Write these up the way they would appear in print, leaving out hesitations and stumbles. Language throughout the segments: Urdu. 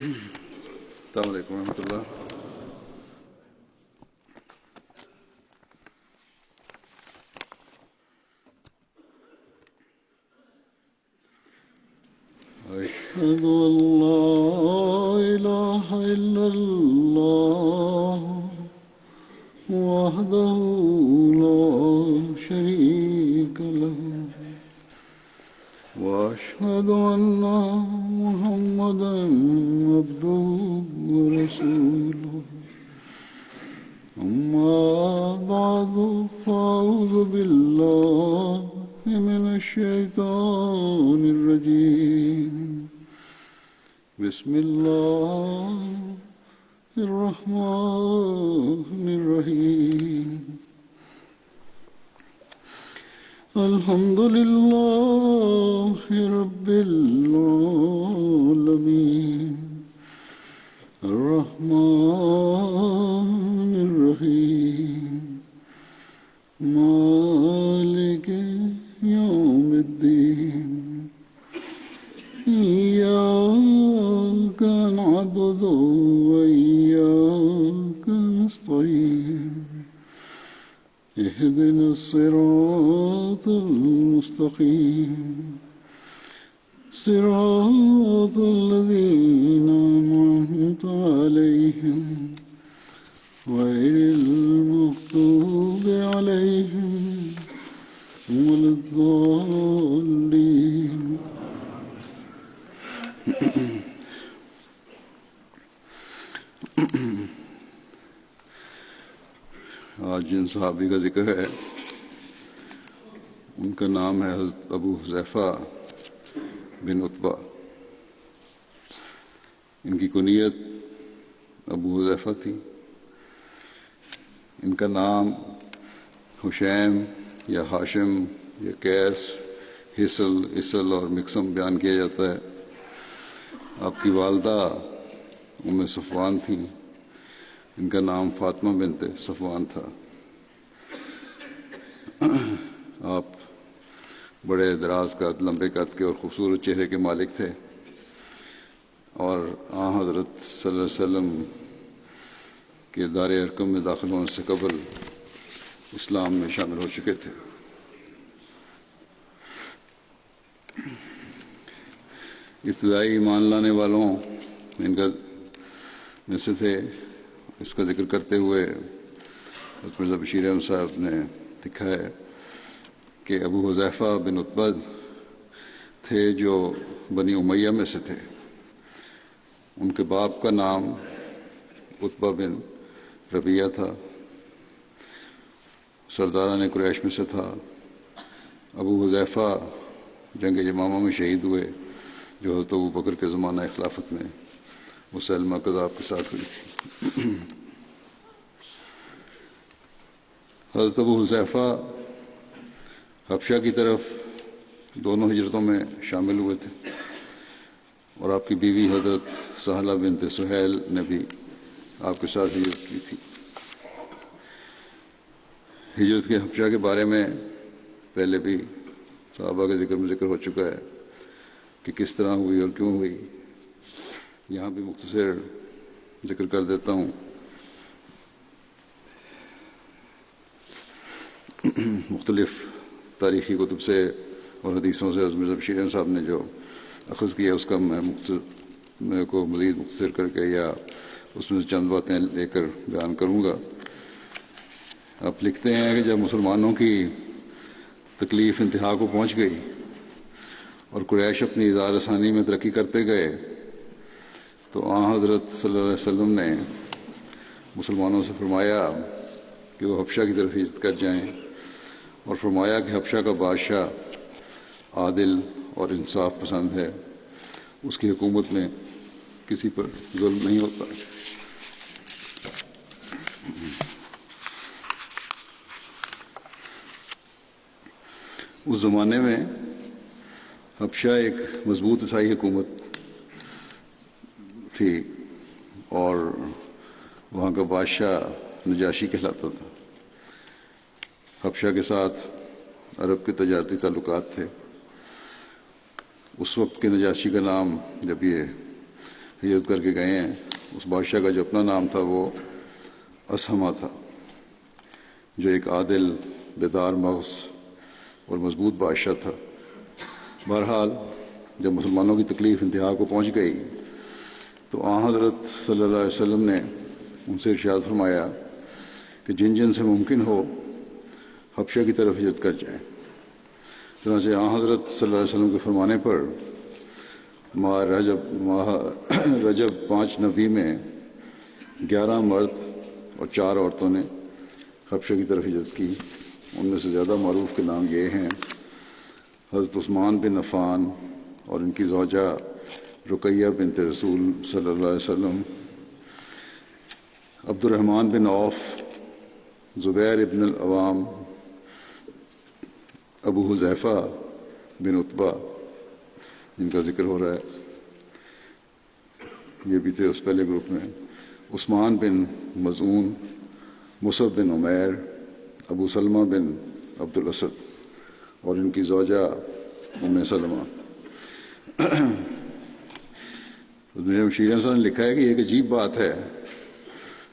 السلام علیکم ورحمۃ اللہ۔ أشهد أن لا إله إلا الله وحده لا شريك له وأشهد أن محمدا عبده ورسوله أما بعد فأعوذ بالله من الشيطان الرجيم بسم الله الرحمن الرحيم الحمد لله رب العالمين الرحمن الرحيم مالك يوم الدين إياك نعبد وإياك نستعين اهدنا الصراط المستقيم صراط الذين أنعمت عليهم غير المغضوب عليهم ولا الضالين۔ آج جن صحابی کا ذکر ہے ان کا نام ہے حضرت ابو حذیفہ بن عتبہ۔ ان کی کنیت ابو حذیفہ تھی۔ ان کا نام حشیم یا ہاشم یا قیس، حصل، اسل اور مکسم بیان کیا جاتا ہے۔ آپ کی والدہ ام صفوان تھیں۔ ان کا نام فاطمہ بنت صفوان تھا۔ آپ بڑے دراز قد، لمبے قد کے اور خوبصورت چہرے کے مالک تھے، اور حضرت صلی اللہ علیہ وسلم کے دار ارقم میں داخل ہونے سے قبل اسلام میں شامل ہو چکے تھے۔ ابتدائی ایمان لانے والوں میں سے تھے۔ اس کا ذکر کرتے ہوئے حضرت مرزا بشیر احمد صاحب نے لکھا ہے کہ ابو حذیفہ بن عتبہ تھے جو بنی امیہ میں سے تھے۔ ان کے باپ کا نام عتبہ بن ربیعہ تھا، سرداران قریش میں سے تھا۔ ابو حذیفہ جنگ یمامہ میں شہید ہوئے، جو حضرت ابو بکر کے زمانہ خلافت میں مسلمہ کذاب کے ساتھ ہوئی تھی۔ حضرت ابو حذیفہ حبشہ کی طرف دونوں ہجرتوں میں شامل ہوئے تھے، اور آپ کی بیوی حضرت سہلہ بنت سہیل نے بھی آپ کے ساتھ ہجرت کی تھی۔ ہجرت کے حبشہ کے بارے میں پہلے بھی صحابہ کے ذکر میں ذکر ہو چکا ہے کہ کس طرح ہوئی اور کیوں ہوئی۔ یہاں بھی مختصر ذکر کر دیتا ہوں۔ مختلف تاریخی کتب سے اور حدیثوں سے حضرت مرزا بشیر احمد صاحب نے جو اخذ کیا اس کا میں کو مزید مختصر کر کے یا اس میں سے چند باتیں لے کر بیان کروں گا۔ آپ لکھتے ہیں کہ جب مسلمانوں کی تکلیف انتہا کو پہنچ گئی اور قریش اپنی اظہار رسانی میں ترقی کرتے گئے، تو حضرت صلی اللہ علیہ وسلم نے مسلمانوں سے فرمایا کہ وہ حبشہ کی طرف ہجرت کر جائیں، اور فرمایا کہ حبشہ کا بادشاہ عادل اور انصاف پسند ہے، اس کی حکومت میں کسی پر ظلم نہیں ہوتا۔ اس زمانے میں حبشہ ایک مضبوط عیسائی حکومت تھی، اور وہاں کا بادشاہ نجاشی کہلاتا تھا۔ حبشہ کے ساتھ عرب کے تجارتی تعلقات تھے۔ اس وقت کے نجاشی کا نام، جب یہ ہجرت کر کے گئے ہیں، اس بادشاہ کا جو اپنا نام تھا وہ اسہمہ تھا، جو ایک عادل، بیدار مغز اور مضبوط بادشاہ تھا۔ بہرحال جب مسلمانوں کی تکلیف انتہا کو پہنچ گئی تو حضرت صلی اللہ علیہ وسلم نے ان سے ارشاد فرمایا کہ جن جن سے ممکن ہو حبشہ کی طرف ہجرت کر جائیں۔ چنانچہ حضرت صلی اللہ علیہ وسلم کے فرمانے پر ماہ رجب 5 نبی میں 11 مرد اور 4 عورتوں نے حبشہ کی طرف ہجرت کی۔ ان میں سے زیادہ معروف کے نام یہ ہیں: حضرت عثمان بن عفان اور ان کی زوجہ رقیہ بنت رسول صلی اللہ علیہ وسلم، عبد الرحمن بن عوف، زبیر ابن العوام، ابو حذیفہ بن عتبہ جن کا ذکر ہو رہا ہے، یہ بھی تھے اس پہلے گروپ میں، عثمان بن مظعون، مصعب بن عمیر، ابو سلمہ بن عبد الاسد اور ان کی زوجہ ام سلمہ۔ میرے مشیر صاحب نے لکھا ہے کہ یہ ایک عجیب بات ہے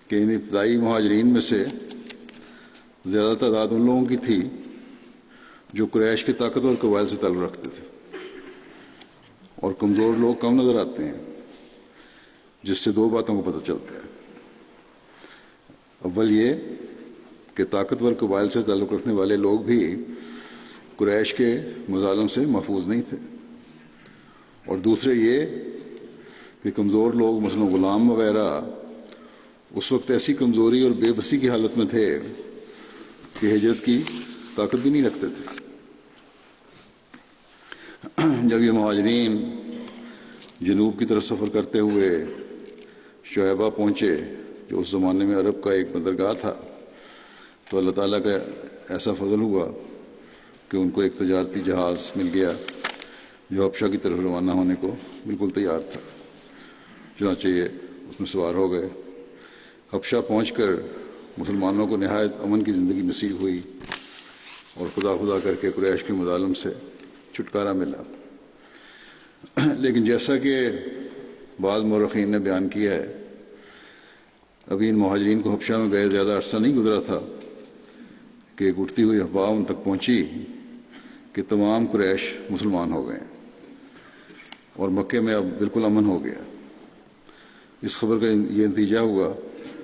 کہ ان ابتدائی مہاجرین میں سے زیادہ تعداد ان لوگوں کی تھی جو قریش کے طاقتور قبائل سے تعلق رکھتے تھے، اور کمزور لوگ کم نظر آتے ہیں، جس سے 2 باتوں کو پتہ چلتا ہے۔ اول یہ کہ طاقتور قبائل سے تعلق رکھنے والے لوگ بھی قریش کے مظالم سے محفوظ نہیں تھے، اور دوسرے یہ کہ کمزور لوگ مثلا غلام وغیرہ اس وقت ایسی کمزوری اور بے بسی کی حالت میں تھے کہ ہجرت کی طاقت بھی نہیں رکھتے تھے۔ جب یہ مہاجرین جنوب کی طرف سفر کرتے ہوئے شعیبہ پہنچے، جو اس زمانے میں عرب کا ایک بندرگاہ تھا، تو اللہ تعالیٰ کا ایسا فضل ہوا کہ ان کو ایک تجارتی جہاز مل گیا جو حبشہ کی طرف روانہ ہونے کو بالکل تیار تھا۔ چنانچہ یہ اس میں سوار ہو گئے۔ حبشہ پہنچ کر مسلمانوں کو نہایت امن کی زندگی نصیب ہوئی اور خدا خدا کر کے قریش کے مظالم سے چھٹکارا ملا۔ لیکن جیسا کہ بعض مورخین نے بیان کیا ہے، ابھی ان مہاجرین کو حبشہ میں گئے زیادہ عرصہ نہیں گزرا تھا کہ ایک اٹھتی ہوئی افواہ ان تک پہنچی کہ تمام قریش مسلمان ہو گئے اور مکے میں اب بالکل امن ہو گیا۔ اس خبر کا یہ نتیجہ ہوا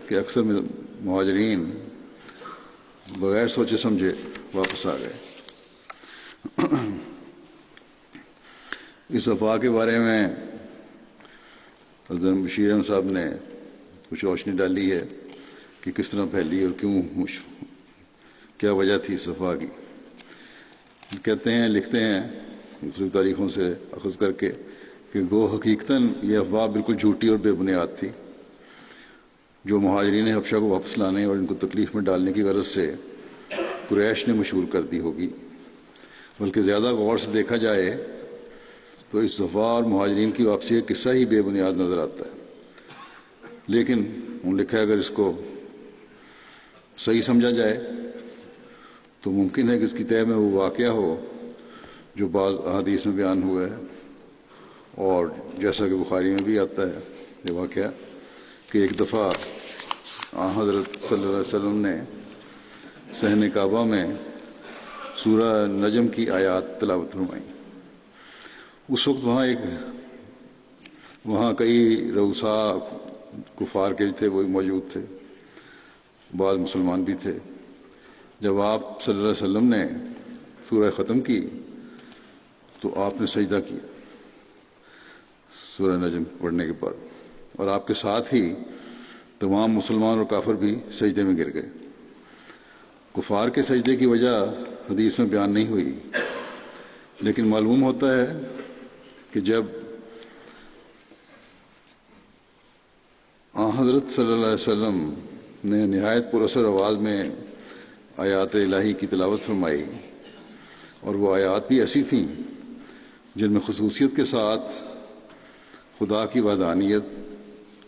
کہ اکثر مہاجرین بغیر سوچے سمجھے واپس آ گئے۔ اس افواہ کے بارے میں حضرت بشیر احمد صاحب نے کچھ روشنی ڈالی ہے کہ کس طرح پھیلی اور کیا وجہ تھی اس افواہ کی۔ کہتے ہیں، لکھتے ہیں مختلف تاریخوں سے اخذ کر کے کہ گو حقیقتاً یہ افواہ بالکل جھوٹی اور بے بنیاد تھی، جو مہاجرین حبشہ کو واپس لانے اور ان کو تکلیف میں ڈالنے کی غرض سے قریش نے مشہور کر دی ہوگی۔ بلکہ زیادہ غور سے دیکھا جائے تو اس افواہ اور مہاجرین کی واپسی کا قصہ ہی بے بنیاد نظر آتا ہے۔ لیکن لکھا ہے اگر اس کو صحیح سمجھا جائے تو ممکن ہے کہ اس کی تہہ میں وہ واقعہ ہو جو بعض احادیث میں بیان ہوا ہے، اور جیسا کہ بخاری میں بھی آتا ہے یہ واقعہ کہ ایک دفعہ حضرت صلی اللہ علیہ وسلم نے صحن کعبہ میں سورہ نجم کی آیات تلاوت فرمائی۔ اس وقت وہاں کئی رؤسا کفار کے تھے، وہ موجود تھے، بعض مسلمان بھی تھے۔ جب آپ صلی اللہ علیہ وسلم نے سورہ ختم کی تو آپ نے سجدہ کیا سورہ نجم پڑھنے کے بعد، اور آپ کے ساتھ ہی تمام مسلمان اور کافر بھی سجدے میں گر گئے۔ کفار کے سجدے کی وجہ حدیث میں بیان نہیں ہوئی، لیکن معلوم ہوتا ہے کہ جب حضرت صلی اللہ علیہ وسلم نے نہایت پراثر آواز میں آیات الہی کی تلاوت فرمائی، اور وہ آیات بھی ایسی تھیں جن میں خصوصیت کے ساتھ خدا کی وحدانیت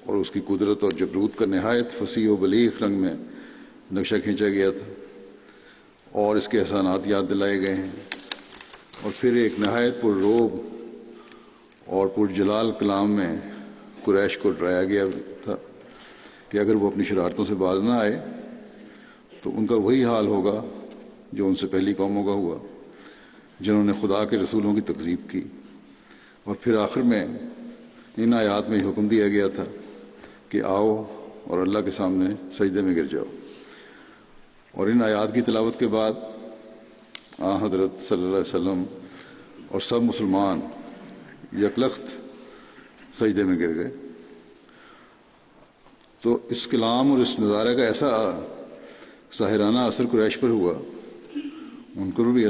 اور اس کی قدرت اور جبروت کا نہایت فصیح و بلیغ رنگ میں نقشہ کھینچا گیا تھا، اور اس کے احسانات یاد دلائے گئے ہیں، اور پھر ایک نہایت پر روب اور پر جلال کلام میں قریش کو ڈرایا گیا تھا کہ اگر وہ اپنی شرارتوں سے باز نہ آئے تو ان کا وہی حال ہوگا جو ان سے پہلی قوموں کا ہوا، جنہوں نے خدا کے رسولوں کی تکذیب کی۔ اور پھر آخر میں ان آیات میں حکم دیا گیا تھا کہ آؤ اور اللہ کے سامنے سجدے میں گر جاؤ۔ اور ان آیات کی تلاوت کے بعد حضرت صلی اللہ علیہ وسلم اور سب مسلمان یکلخت سجدے میں گر گئے۔ تو اس کلام اور اس نظارے کا ایسا ساحرانہ اثر قریش پر ہوا، ان کو بھی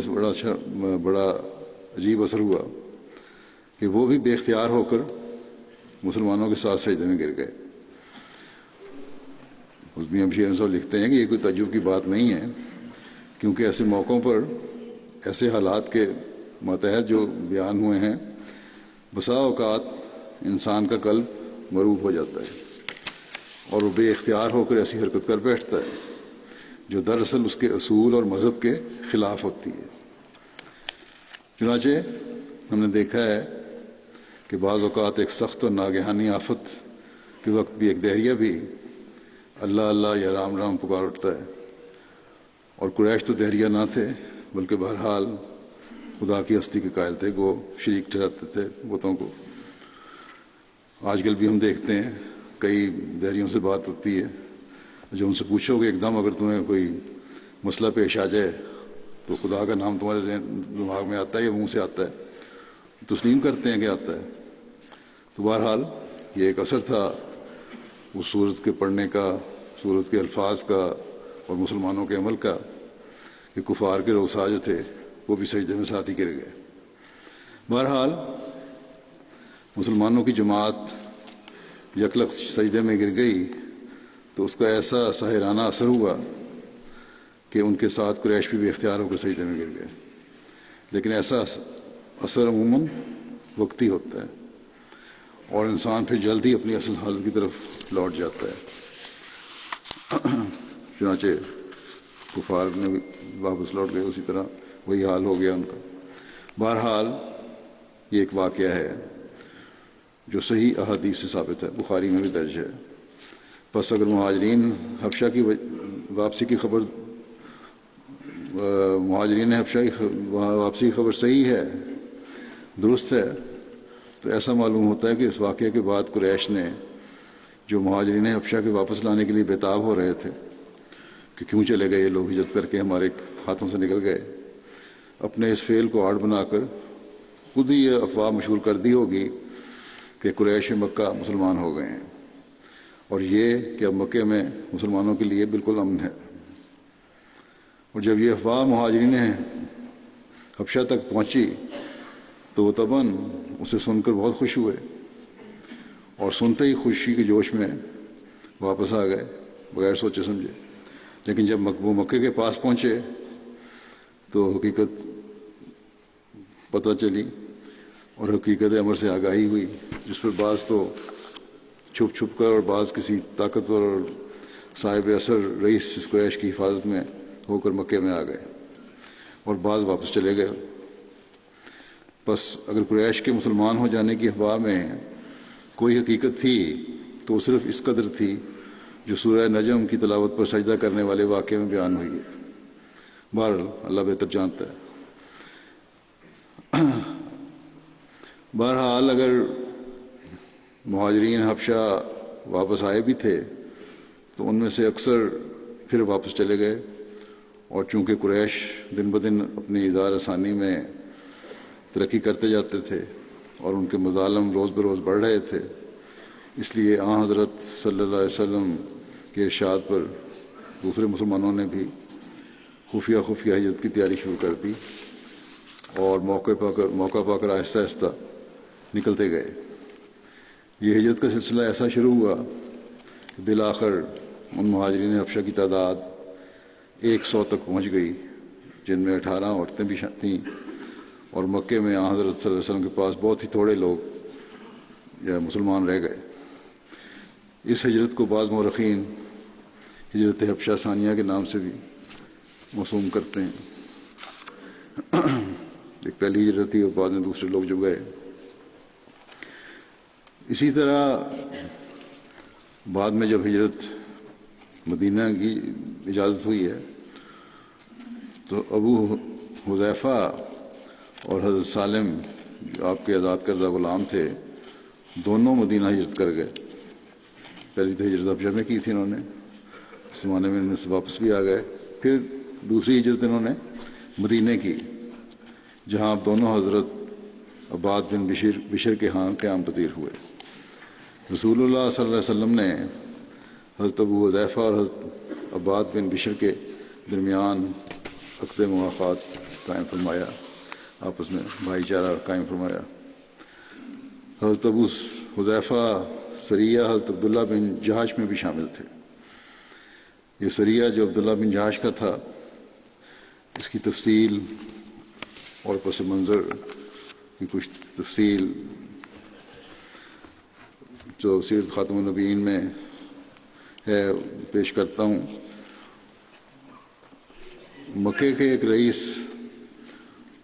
بڑا عجیب اثر ہوا کہ وہ بھی بے اختیار ہو کر مسلمانوں کے ساتھ سجدے میں گر گئے۔ عثمی بشیر صاحب لکھتے ہیں کہ یہ کوئی تعجب کی بات نہیں ہے، کیونکہ ایسے موقعوں پر ایسے حالات کے ماتحت جو بیان ہوئے ہیں، بسا اوقات انسان کا قلب مروب ہو جاتا ہے اور وہ بے اختیار ہو کر ایسی حرکت کر بیٹھتا ہے جو دراصل اس کے اصول اور مذہب کے خلاف ہوتی ہے۔ چنانچہ ہم نے دیکھا ہے کہ بعض اوقات ایک سخت اور ناگہانی آفت کے وقت بھی ایک دہریہ بھی اللہ اللہ یا رام رام پکار اٹھتا ہے، اور قریش تو دہریہ نہ تھے بلکہ بہرحال خدا کی ہستی کے قائل تھے، وہ شریک ٹھہراتے تھے بتوں کو۔ آج کل بھی ہم دیکھتے ہیں کئی دہریوں سے بات ہوتی ہے، جو ان سے پوچھو کہ ایک دم اگر تمہیں کوئی مسئلہ پیش آ جائے تو خدا کا نام تمہارے دماغ میں آتا ہے یا منہ سے آتا ہے؟ تسلیم کرتے ہیں کہ آتا ہے۔ تو بہرحال یہ ایک اثر تھا اس سورت کے پڑھنے کا، سورت کے الفاظ کا اور مسلمانوں کے عمل کا، کہ کفار کے رؤسا جو تھے وہ بھی سجدے میں ساتھ ہی گر گئے۔ بہرحال مسلمانوں کی جماعت یکلخت سجدے میں گر گئی تو اس کا ایسا ساحرانہ اثر ہوا کہ ان کے ساتھ قریش بھی بے اختیار ہو کر سجدے میں گر گئے۔ لیکن ایسا اثر عموماً وقتی ہوتا ہے اور انسان پھر جلد ہی اپنی اصل حالت کی طرف لوٹ جاتا ہے۔ چنانچہ کفار نے بھی واپس لوٹ گئے، اسی طرح وہی حال ہو گیا ان کا۔ بہرحال یہ ایک واقعہ ہے جو صحیح احادیث سے ثابت ہے، بخاری میں بھی درج ہے۔ بس اگر مہاجرین حبشہ کی واپسی کی خبر مہاجرین حبشہ کی واپسی کی خبر صحیح ہے، درست ہے، تو ایسا معلوم ہوتا ہے کہ اس واقعے کے بعد قریش نے جو مہاجرین حبشہ کے واپس لانے کے لیے بےتاب ہو رہے تھے کہ کیوں چلے گئے یہ لوگ، ہجرت کر کے ہمارے ہاتھوں سے نکل گئے، اپنے اس فعل کو آڑ بنا کر خود ہی یہ افواہ مشہور کر دی ہوگی کہ قریش مکہ مسلمان ہو گئے ہیں، اور یہ کہ اب مکے میں مسلمانوں کے لیے بالکل امن ہے۔ اور جب یہ افواہ مہاجرین حبشہ تک پہنچی تو وہ طبعاً اسے سن کر بہت خوش ہوئے، اور سنتے ہی خوشی کے جوش میں واپس آ گئے بغیر سوچے سمجھے۔ لیکن جب وہ مکے کے پاس پہنچے تو حقیقت پتہ چلی اور حقیقت امر سے آگاہی ہوئی، جس پر بعض تو چھپ چھپ کر اور بعض کسی طاقتور اور صاحب اثر رئیس قریش کی حفاظت میں ہو کر مکے میں آ گئے، اور بعض واپس چلے گئے۔ بس اگر قریش کے مسلمان ہو جانے کی افواہ میں کوئی حقیقت تھی تو وہ صرف اس قدر تھی جو سورہ نجم کی تلاوت پر سجدہ کرنے والے واقعے میں بیان ہوئی ہے۔ بہرحال اللہ بہتر جانتا ہے۔ بہرحال اگر مہاجرین حبشہ واپس آئے بھی تھے تو ان میں سے اکثر پھر واپس چلے گئے، اور چونکہ قریش دن بدن اپنی اظہار ثانی میں ترقی کرتے جاتے تھے اور ان کے مظالم روز بروز بڑھ رہے تھے، اس لیے حضرت صلی اللہ علیہ وسلم کے ارشاد پر دوسرے مسلمانوں نے بھی خفیہ ہجرت کی تیاری شروع کر دی، اور موقع پا کر آہستہ آہستہ نکلتے گئے۔ یہ ہجرت کا سلسلہ ایسا شروع ہوا کہ بالآخر ان مہاجرین حبشہ کی تعداد 100 تک پہنچ گئی، جن میں 18 عورتیں بھی تھیں، اور مکے میں حضرت صلی اللہ علیہ وسلم کے پاس بہت ہی تھوڑے لوگ یا مسلمان رہ گئے۔ اس ہجرت کو بعض مورخین ہجرت حبشہ ثانیہ کے نام سے بھی موسوم کرتے ہیں۔ ایک پہلی ہجرت تھی اور بعد میں دوسرے لوگ جو گئے۔ اسی طرح بعد میں جب ہجرت مدینہ کی اجازت ہوئی ہے تو ابو حذیفہ اور حضرت سالم جو آپ کے آزاد کردہ غلام تھے دونوں مدینہ ہجرت کر گئے. پہلی تو ہجرت حبشہ میں کی تھی انہوں نے، اس زمانے میں ان سے واپس بھی آ گئے. پھر دوسری ہجرت انہوں نے مدینہ کی، جہاں دونوں حضرت عباد بن بشر کے ہاں قیام پذیر ہوئے. رسول اللہ صلی اللہ علیہ وسلم نے حضرت ابو حذیفہ اور حضرت عباد بن بشر کے درمیان عقد مواخات قائم فرمایا، آپس میں بھائی چارہ قائم فرمایا. حضرت ابو حذیفہ سریہ حضرت عبداللہ بن جہاش میں بھی شامل تھے. یہ سریہ جو عبداللہ بن جہاش کا تھا، اس کی تفصیل اور پس منظر کی کچھ تفصیل جو سیرت خاتم النبیین میں ہے پیش کرتا ہوں. مکے کے ایک رئیس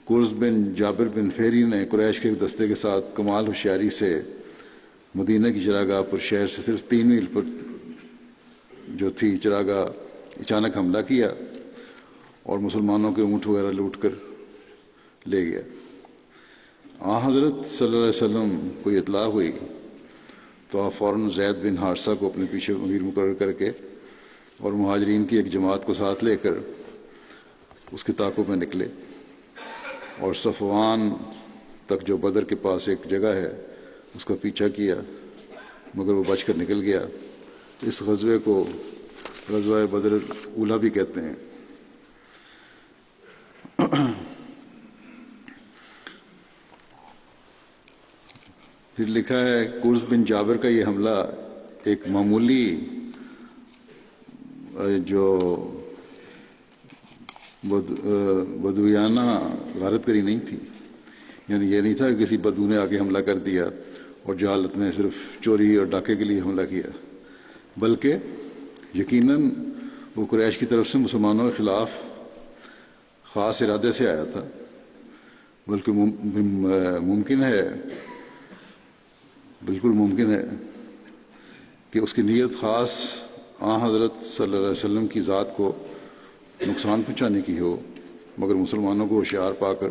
قرظ بن جابر بن فہری نے قریش کے ایک دستے کے ساتھ کمال ہوشیاری سے مدینہ کی چراگاہ پر شہر سے صرف 3 میل پر جو تھی چراگاہ اچانک حملہ کیا اور مسلمانوں کے اونٹ وغیرہ لوٹ کر لے گیا. حضرت صلی اللہ علیہ وسلم کو یہ اطلاع ہوئی تو آپ فوراً زید بن حارثہ کو اپنے پیچھے امیر مقرر کر کے اور مہاجرین کی ایک جماعت کو ساتھ لے کر اس کے تعاقب میں نکلے اور صفوان تک جو بدر کے پاس ایک جگہ ہے اس کا پیچھا کیا، مگر وہ بچ کر نکل گیا. اس غزوے کو غزوہ بدر اولیٰ بھی کہتے ہیں. پھر لکھا ہے قرظ بن جابر کا یہ حملہ ایک معمولی جو بدویانہ غارت کری نہیں تھی، یعنی یہ نہیں تھا کہ کسی بدو نے آ کے حملہ کر دیا اور جہالت میں صرف چوری اور ڈاکے کے لیے حملہ کیا، بلکہ یقیناً وہ قریش کی طرف سے مسلمانوں کے خلاف خاص ارادے سے آیا تھا. بلکہ ممکن ہے، بالکل ممکن ہے کہ اس کی نیت خاص حضرت صلی اللہ علیہ وسلم کی ذات کو نقصان پہنچانے کی ہو، مگر مسلمانوں کو ہوشیار پا کر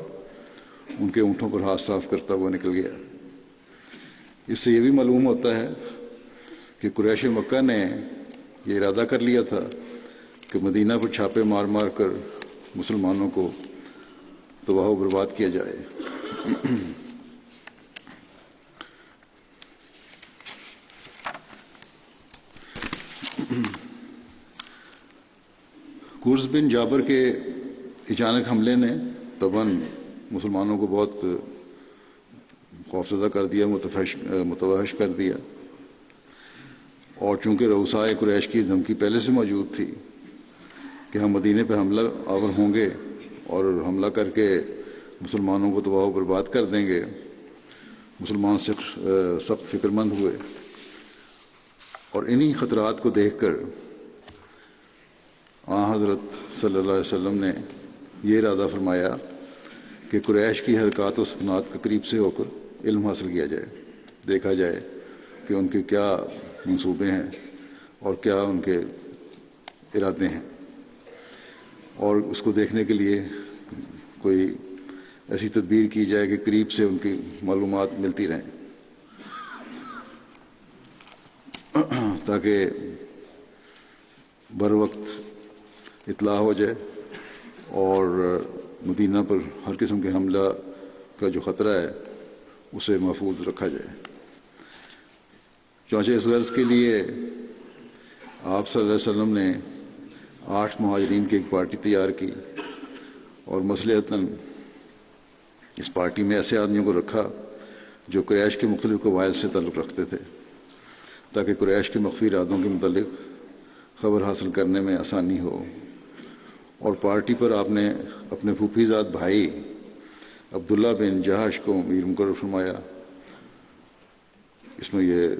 ان کے اونٹوں پر ہاتھ صاف کرتا ہوا نکل گیا. اس سے یہ بھی معلوم ہوتا ہے کہ قریش مکہ نے یہ ارادہ کر لیا تھا کہ مدینہ پر چھاپے مار مار کر مسلمانوں کو تباہ و برباد کیا جائے. قرظ بن جابر کے اچانک حملے نے طبعاً مسلمانوں کو بہت خوفزدہ کر دیا، متوحش کر دیا. اور چونکہ رؤسائے قریش کی دھمکی پہلے سے موجود تھی کہ ہم مدینے پر حملہ آور ہوں گے اور حملہ کر کے مسلمانوں کو تباہ و برباد کر دیں گے، مسلمان سخت فکر مند ہوئے. اور انہی خطرات کو دیکھ کر حضرت صلی اللہ علیہ وسلم نے یہ ارادہ فرمایا کہ قریش کی حرکات و سکنات کے قریب سے ہو کر علم حاصل کیا جائے، دیکھا جائے کہ ان کے کیا منصوبے ہیں اور کیا ان کے ارادے ہیں، اور اس کو دیکھنے کے لیے کوئی ایسی تدبیر کی جائے کہ قریب سے ان کی معلومات ملتی رہیں تاکہ بر وقت اطلاع ہو جائے اور مدینہ پر ہر قسم کے حملہ کا جو خطرہ ہے اسے محفوظ رکھا جائے. چنانچہ اس غرض کے لیے آپ صلی اللہ علیہ وسلم نے 8 مہاجرین کی ایک پارٹی تیار کی اور مصلحتاً اس پارٹی میں ایسے آدمیوں کو رکھا جو قریش کے مختلف قبائل سے تعلق رکھتے تھے، تاکہ قریش کے مخفی ارادوں کے متعلق خبر حاصل کرنے میں آسانی ہو. اور پارٹی پر آپ نے اپنے پھوپھی زاد بھائی عبداللہ بن جہاش کو امیر مقرر فرمایا. اس میں یہ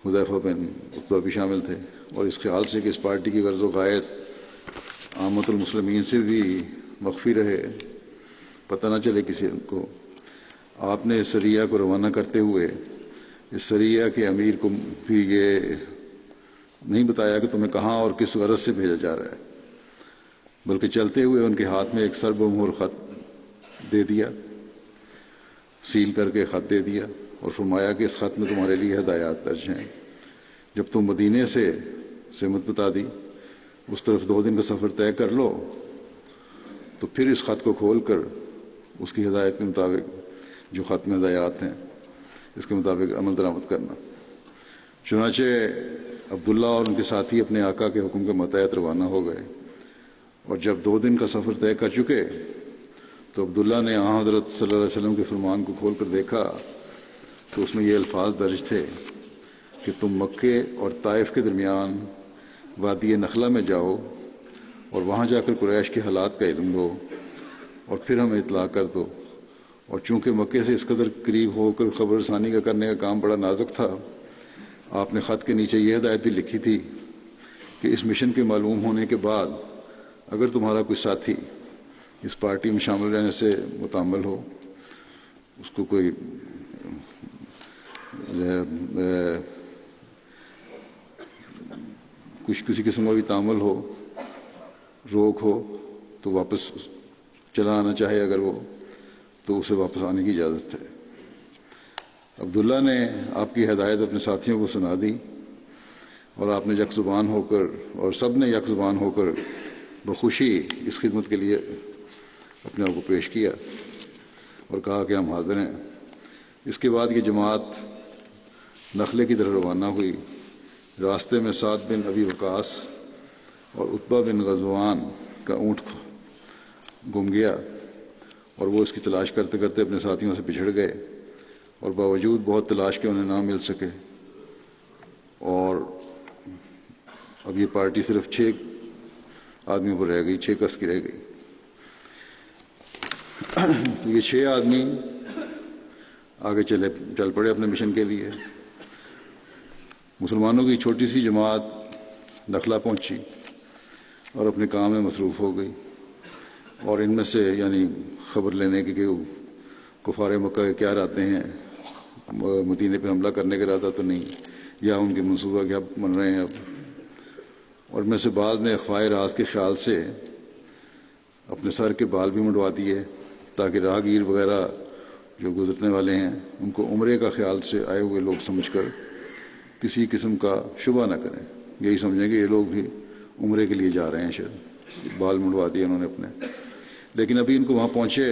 حذیفہ بن عتبہ بھی شامل تھے، اور اس خیال سے کہ اس پارٹی کی غرض و غایت عامت المسلمین سے بھی مخفی رہے، پتہ نہ چلے کسی کو، آپ نے سریہ کو روانہ کرتے ہوئے اس سریہ کے امیر کو بھی یہ نہیں بتایا کہ تمہیں کہاں اور کس غرض سے بھیجا جا رہا ہے، بلکہ چلتے ہوئے ان کے ہاتھ میں ایک سرب مہر خط دے دیا، سیل کر کے خط دے دیا، اور فرمایا کہ اس خط میں تمہارے لیے ہدایات درج ہیں۔ جب تم مدینے سے سمت بتا دی، اس طرف 2 دن کا سفر طے کر لو، تو پھر اس خط کو کھول کر اس کی ہدایت کے مطابق، جو خط میں ہدایات ہیں اس کے مطابق عمل درآمد کرنا۔ چنانچہ عبداللہ اور ان کے ساتھی اپنے آقا کے حکم کے متحد روانہ ہو گئے، اور جب 2 دن کا سفر طے کر چکے تو عبداللہ نے حضرت صلی اللہ علیہ وسلم کے فرمان کو کھول کر دیکھا تو اس میں یہ الفاظ درج تھے کہ تم مکے اور طائف کے درمیان وادی نخلہ میں جاؤ اور وہاں جا کر قریش کے حالات کا علم لو اور پھر ہمیں اطلاع کر دو۔ اور چونکہ مکے سے اس قدر قریب ہو کر خبر رسانی کا کرنے کا کام بڑا نازک تھا، آپ نے خط کے نیچے یہ ہدایت بھی لکھی تھی کہ اس مشن کے معلوم ہونے کے بعد اگر تمہارا کوئی ساتھی اس پارٹی میں شامل رہنے سے متعمل ہو، اس کو کوئی کسی قسم کا بھی تعامل ہو، روک ہو، تو واپس چلا آنا چاہے اگر وہ، تو اسے واپس آنے کی اجازت ہے۔ عبداللہ نے آپ کی ہدایت اپنے ساتھیوں کو سنا دی، اور آپ نے یک زبان ہو کر، اور سب نے یک زبان ہو کر بخوشی اس خدمت کے لیے اپنے آپ کو پیش کیا اور کہا کہ ہم حاضر ہیں۔ اس کے بعد یہ جماعت نخلے کی طرف روانہ ہوئی۔ راستے میں سعد بن ابی وقاص اور عتبہ بن غزوان کا اونٹ گم گیا، اور وہ اس کی تلاش کرتے کرتے اپنے ساتھیوں سے بچھڑ گئے، اور باوجود بہت تلاش کے انہیں نہ مل سکے، اور اب یہ پارٹی صرف 6 آدمیوں پر رہ گئی، 6 کس کی رہ گئی۔ تو یہ 6 آدمی آگے چل پڑے اپنے مشن کے لیے۔ مسلمانوں کی چھوٹی سی جماعت نخلہ پہنچی اور اپنے کام میں مصروف ہو گئی، اور ان میں سے یعنی خبر لینے کی کہ کفار مکہ کے کیا ارادے ہیں، مدینے پہ حملہ کرنے کا ارادہ تو نہیں، یا ان کے منصوبہ کیا بن رہے ہیں اب۔ اور میں سے بعض نے اخفائے راز کے خیال سے اپنے سر کے بال بھی منڈوا دیے تاکہ راہگیر وغیرہ جو گزرنے والے ہیں ان کو عمرے کا خیال سے آئے ہوئے لوگ سمجھ کر کسی قسم کا شبہ نہ کریں، یہی سمجھیں کہ یہ لوگ بھی عمرے کے لیے جا رہے ہیں، شاید بال منڈوا دیے انہوں نے اپنے۔ لیکن ابھی ان کو وہاں پہنچے،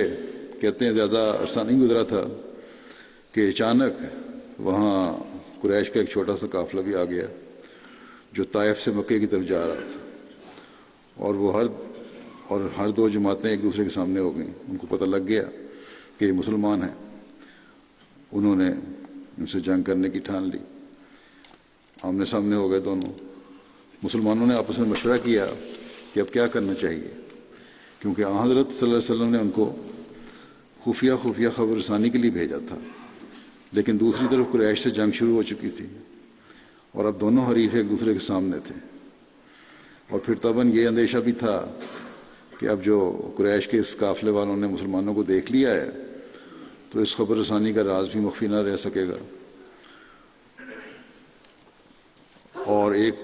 کہتے ہیں زیادہ عرصہ نہیں گزرا تھا کہ اچانک وہاں قریش کا ایک چھوٹا سا قافلہ بھی آ گیا جو طائف سے مکے کی طرف جا رہا تھا، اور وہ ہر 2 جماعتیں ایک دوسرے کے سامنے ہو گئیں۔ ان کو پتہ لگ گیا کہ یہ مسلمان ہیں، انہوں نے ان سے جنگ کرنے کی ٹھان لی، آمنے سامنے ہو گئے دونوں۔ مسلمانوں نے آپس میں مشورہ کیا کہ اب کیا کرنا چاہیے، کیونکہ حضرت صلی اللہ علیہ وسلم نے ان کو خفیہ خبر رسانی کے لیے بھیجا تھا، لیکن دوسری طرف قریش سے جنگ شروع ہو چکی تھی، اور اب دونوں حریف ایک دوسرے کے سامنے تھے، اور پھر طبعاً یہ اندیشہ بھی تھا کہ اب جو قریش کے اس قافلے والوں نے مسلمانوں کو دیکھ لیا ہے تو اس خبر رسانی کا راز بھی مخفی نہ رہ سکے گا۔ اور ایک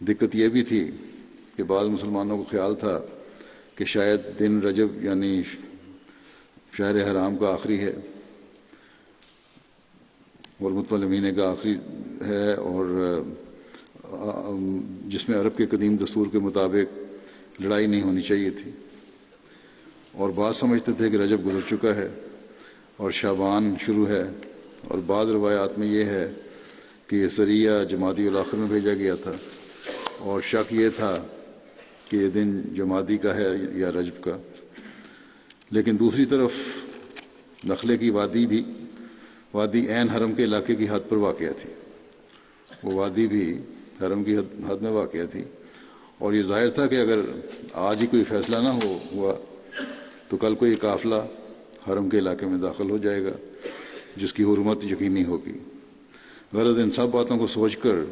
دقت یہ بھی تھی کہ بعض مسلمانوں کو خیال تھا کہ شاید دن رجب یعنی شہر حرام کا آخری ہے اور متولى مہینے کا آخری ہے، اور جس میں عرب کے قدیم دستور کے مطابق لڑائی نہیں ہونی چاہیے تھی، اور بعض سمجھتے تھے کہ رجب گزر چکا ہے اور شعبان شروع ہے، اور بعض روایات میں یہ ہے کہ یہ سریہ جمادی الاخر میں بھیجا گیا تھا، اور شک یہ تھا کہ یہ دن جمادی کا ہے یا رجب کا۔ لیکن دوسری طرف نخلے کی وادی عین حرم کے علاقے کی حد پر واقع تھی، وہ وادی بھی حرم کی حد میں واقع تھی، اور یہ ظاہر تھا کہ اگر آج ہی کوئی فیصلہ نہ ہوا تو کل کو یہ قافلہ حرم کے علاقے میں داخل ہو جائے گا جس کی حرمت یقینی ہوگی۔ غرض ان سب باتوں کو سوچ کر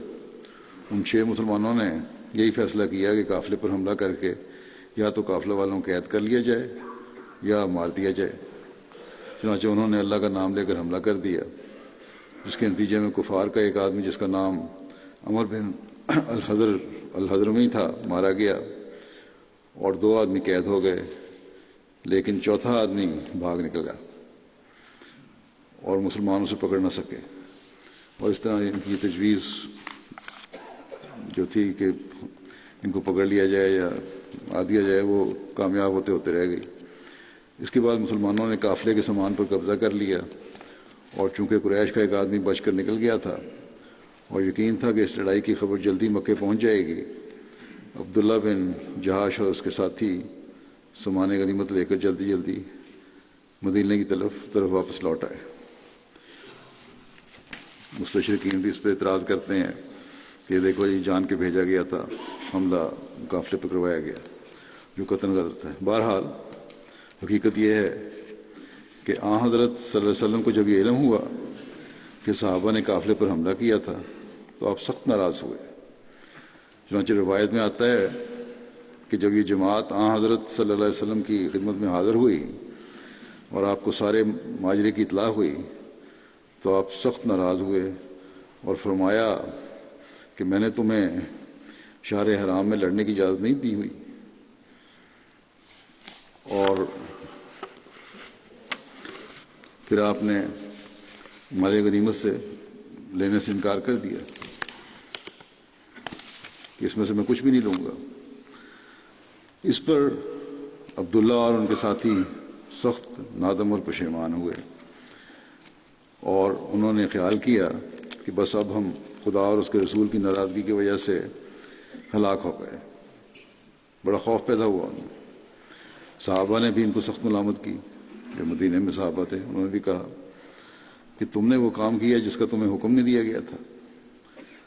ان 6 مسلمانوں نے یہی فیصلہ کیا کہ قافلے پر حملہ کر کے یا تو قافلہ والوں کو قید کر لیا جائے یا مار دیا جائے۔ چنانچہ انہوں نے اللہ کا نام لے کر حملہ کر دیا۔ جس کے نتیجے میں کفار کا ایک آدمی جس کا نام عمر بن الحضرمی تھا مارا گیا، اور 2 آدمی قید ہو گئے، لیکن چوتھا آدمی بھاگ نکل گیا اور مسلمانوں سے پکڑ نہ سکے۔ اور اس طرح ان کی تجویز جو تھی کہ ان کو پکڑ لیا جائے یا آ دیا جائے، وہ کامیاب ہوتے ہوتے رہ گئی۔ اس کے بعد مسلمانوں نے قافلے کے سامان پر قبضہ کر لیا، اور چونکہ قریش کا ایک آدمی بچ کر نکل گیا تھا اور یقین تھا کہ اس لڑائی کی خبر جلدی مکے پہنچ جائے گی، عبداللہ بن جہاش اور اس کے ساتھی سامان غنیمت لے کر جلدی مدینے کی طرف واپس لوٹ آئے۔ مستشرقین بھی اس پہ اعتراض کرتے ہیں کہ دیکھو یہ جان کے بھیجا گیا تھا، حملہ قافلے پہ کروایا گیا، جو قطعاً غلط ہے۔ بہرحال حقیقت یہ ہے کہ حضرت صلی اللہ علیہ وسلم کو جب یہ علم ہوا کہ صحابہ نے قافلے پر حملہ کیا تھا تو آپ سخت ناراض ہوئے۔ چنانچہ روایت میں آتا ہے کہ جب یہ جماعت حضرت صلی اللہ علیہ وسلم کی خدمت میں حاضر ہوئی اور آپ کو سارے ماجرے کی اطلاع ہوئی تو آپ سخت ناراض ہوئے اور فرمایا کہ میں نے تمہیں شہر حرام میں لڑنے کی اجازت نہیں دی ہوئی، اور پھر آپ نے مال غنیمت سے لینے سے انکار کر دیا کہ اس میں سے میں کچھ بھی نہیں لوں گا۔ اس پر عبداللہ اور ان کے ساتھی سخت نادم اور پشیمان ہوئے، اور انہوں نے خیال کیا کہ بس اب ہم خدا اور اس کے رسول کی ناراضگی کی وجہ سے ہلاک ہو گئے۔ بڑا خوف پیدا ہوا ان میں۔ صحابہ نے بھی ان کو سخت ملامت کی، جو مدینے میں صحابہ تھے، انہوں نے بھی کہا کہ تم نے وہ کام کیا جس کا تمہیں حکم نہیں دیا گیا تھا،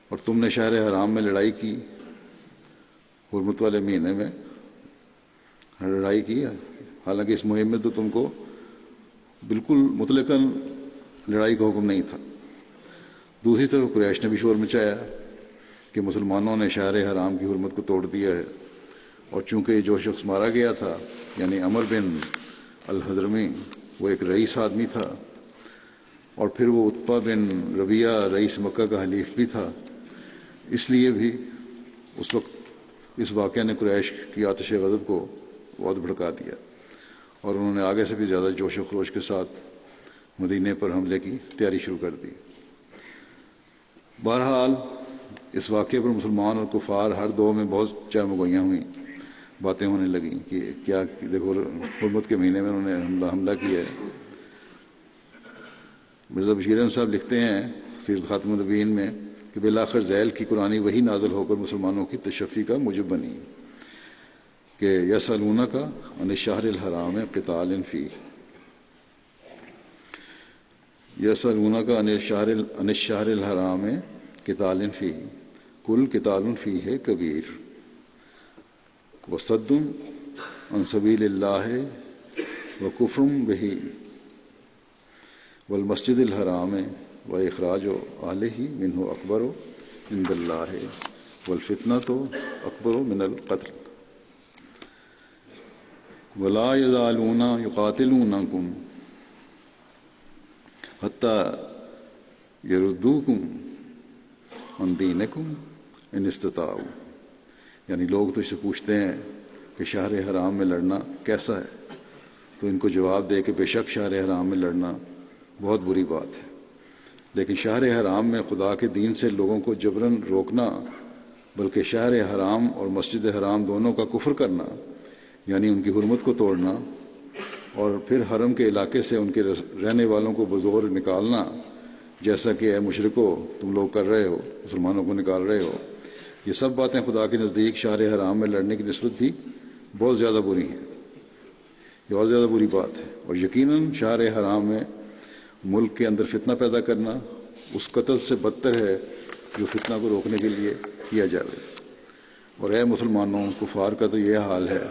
اور تم نے شہر حرام میں لڑائی کی، حرمت والے مہینے میں لڑائی کی، حالانکہ اس مہم میں تو تم کو بالکل مطلقاً لڑائی کا حکم نہیں تھا۔ دوسری طرف قریش نے بھی شور مچایا کہ مسلمانوں نے شہر حرام کی حرمت کو توڑ دیا ہے، اور چونکہ یہ جو شخص مارا گیا تھا یعنی عمر بن الحضرمی وہ ایک رئیس آدمی تھا، اور پھر وہ عتبہ بن ربیعہ رئیس مکہ کا حلیف بھی تھا، اس لیے بھی اس وقت اس واقعہ نے قریش کی آتش غضب کو بہت بھڑکا دیا، اور انہوں نے آگے سے بھی زیادہ جوش و خروش کے ساتھ مدینے پر حملے کی تیاری شروع کر دی۔ بہرحال اس واقعے پر مسلمان اور کفار ہر دو میں بہت چہمگوئیاں ہوئیں، باتیں ہونے لگیں کہ کیا دیکھو حرمت کے مہینے میں انہوں نے حملہ کیا ہے۔ مرزا بشیر احمد صاحب لکھتے ہیں سیرت خاتم النبیین میں کہ بالآخر ذیل کی قرآنی وحی نازل ہو کر مسلمانوں کی تشفی کا موجب بنی کہ یسألونک عن الشہر الحرام قتال فیہ، یسألونک عن الشہر الحرام قتال فیہ قل قتال فیہ کبیر وصد عن سبیل اللہ وکفر بہ والمسجد الحرام واخراج اہلہ منہ اکبر عند اللہ والفتنۃ اکبر من القتل ولا یزالون یقاتلونکم حتی یردوکم عن دینکم ان استطاعوا، یعنی لوگ تجھ سے پوچھتے ہیں کہ شہر حرام میں لڑنا کیسا ہے، تو ان کو جواب دے کہ بے شک شہر حرام میں لڑنا بہت بری بات ہے، لیکن شہر حرام میں خدا کے دین سے لوگوں کو جبراً روکنا، بلکہ شہر حرام اور مسجد حرام دونوں کا کفر کرنا، یعنی ان کی حرمت کو توڑنا، اور پھر حرم کے علاقے سے ان کے رہنے والوں کو بزور نکالنا، جیسا کہ اے مشرکو تم لوگ کر رہے ہو، مسلمانوں کو نکال رہے ہو، یہ سب باتیں خدا کے نزدیک شہر حرام میں لڑنے کی نسبت بھی بہت زیادہ بری ہیں، یہ اور زیادہ بری بات ہے، اور یقیناً شہر حرام میں ملک کے اندر فتنہ پیدا کرنا اس قتل سے بدتر ہے جو فتنہ کو روکنے کے لیے کیا جاوے۔ اور اے مسلمانوں، کفار کا تو یہ حال ہے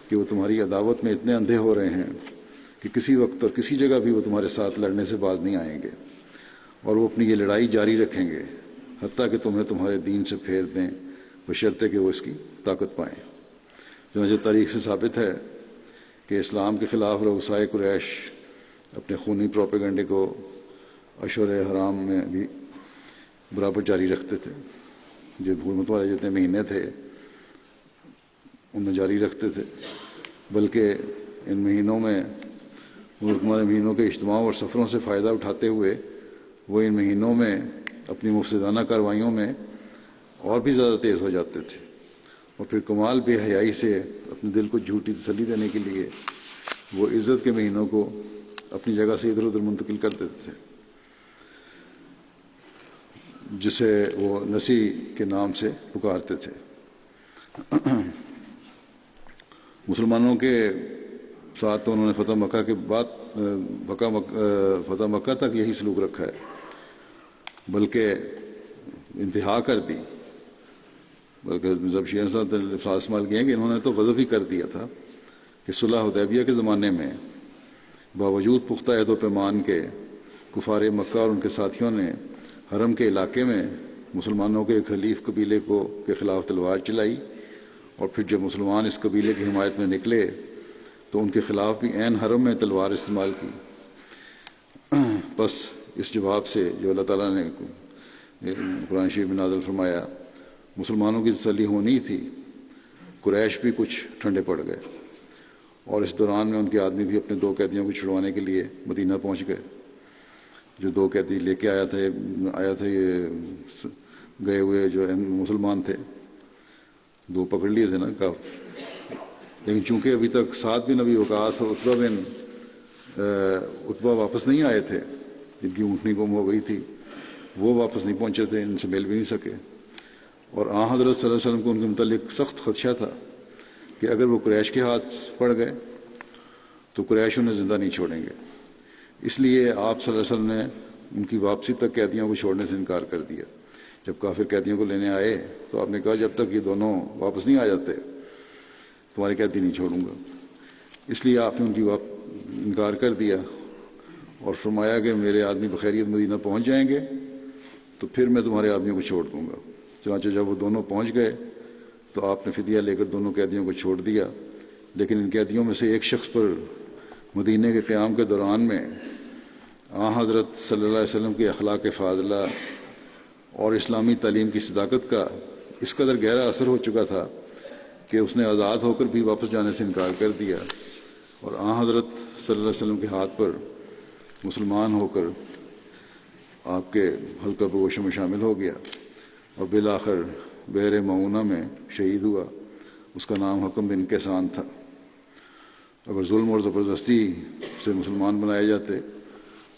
کہ وہ تمہاری عداوت میں اتنے اندھے ہو رہے ہیں کہ کسی وقت اور کسی جگہ بھی وہ تمہارے ساتھ لڑنے سے باز نہیں آئیں گے، اور وہ اپنی یہ لڑائی جاری رکھیں گے حتیٰ کہ تمہیں تمہارے دین سے پھیر دیں، بشرطے کہ وہ اس کی طاقت پائیں۔ چنانچہ تاریخ سے ثابت ہے کہ اسلام کے خلاف رؤسائے قریش اپنے خونی پروپیگنڈے کو اشہر حرام میں بھی برابر جاری رکھتے تھے. جو حکومت والے جتنے مہینے تھے ان میں جاری رکھتے تھے، بلکہ ان مہینوں میں ملک والے مہینوں کے اجتماع اور سفروں سے فائدہ اٹھاتے ہوئے وہ ان مہینوں میں اپنی مفسدانہ کارروائیوں میں اور بھی زیادہ تیز ہو جاتے تھے، اور پھر کمال بے حیائی سے اپنے دل کو جھوٹی تسلی دینے کے لیے وہ عزت کے مہینوں کو اپنی جگہ سے ادھر ادھر منتقل کر دیتے تھے، جسے وہ نسی کے نام سے پکارتے تھے. مسلمانوں کے ساتھ تو انہوں نے فتح مکہ کے بعد فتح مکہ تک یہی سلوک رکھا ہے، بلکہ انتہا کر دی. بلکہ جب شیعہ صاحب نے الفاظ استعمال کیے ہیں کہ انہوں نے تو غضب ہی کر دیا تھا کہ صلح حدیبیہ کے زمانے میں باوجود پختہ عہد و پیمان کے کفار مکہ اور ان کے ساتھیوں نے حرم کے علاقے میں مسلمانوں کے ایک حلیف قبیلے کے خلاف تلوار چلائی، اور پھر جب مسلمان اس قبیلے کی حمایت میں نکلے تو ان کے خلاف بھی عین حرم میں تلوار استعمال کی. بس اس جواب سے جو اللہ تعالیٰ نے قرآن شریف میں نازل فرمایا، مسلمانوں کی تسلی ہونی تھی، قریش بھی کچھ ٹھنڈے پڑ گئے، اور اس دوران میں ان کے آدمی بھی اپنے 2 قیدیوں کو چھڑوانے کے لیے مدینہ پہنچ گئے. جو 2 قیدی لے کے آیا تھا یہ گئے ہوئے جو مسلمان تھے، 2 پکڑ لیے تھے نا لیکن چونکہ ابھی تک 7 بن ابی وقاص اور عتبہ واپس نہیں آئے تھے، جن کی اونٹنی گم ہو گئی تھی، وہ واپس نہیں پہنچے تھے، ان سے مل بھی نہیں سکے. اور آن حضرت صلی اللہ علیہ وسلم کو ان کے متعلق سخت خدشہ تھا کہ اگر وہ قریش کے ہاتھ پڑ گئے تو قریش انہیں زندہ نہیں چھوڑیں گے. اس لیے آپ صلی اللہ علیہ وسلم نے ان کی واپسی تک قیدیوں کو چھوڑنے سے انکار کر دیا. جب کافر قیدیوں کو لینے آئے تو آپ نے کہا جب تک یہ دونوں واپس نہیں آ جاتے تمہارے قیدی نہیں چھوڑوں گا. اس لیے آپ نے ان کی انکار کر دیا اور فرمایا کہ میرے آدمی بخیریت مدینہ پہنچ جائیں گے تو پھر میں تمہارے آدمیوں کو چھوڑ دوں گا. چنانچہ جب وہ دونوں پہنچ گئے تو آپ نے فدیہ لے کر دونوں قیدیوں کو چھوڑ دیا. لیکن ان قیدیوں میں سے ایک شخص پر مدینہ کے قیام کے دوران میں حضرت صلی اللہ علیہ وسلم کی اخلاق فاضلہ اور اسلامی تعلیم کی صداقت کا اس قدر گہرا اثر ہو چکا تھا کہ اس نے آزاد ہو کر بھی واپس جانے سے انکار کر دیا، اور حضرت صلی اللہ علیہ وسلم کے ہاتھ پر مسلمان ہو کر آپ کے حلقہ بگوشوں میں شامل ہو گیا، اور بالآخر بحر معونہ میں شہید ہوا. اس کا نام حکم بن کیسان تھا. اگر ظلم اور زبردستی سے مسلمان بنائے جاتے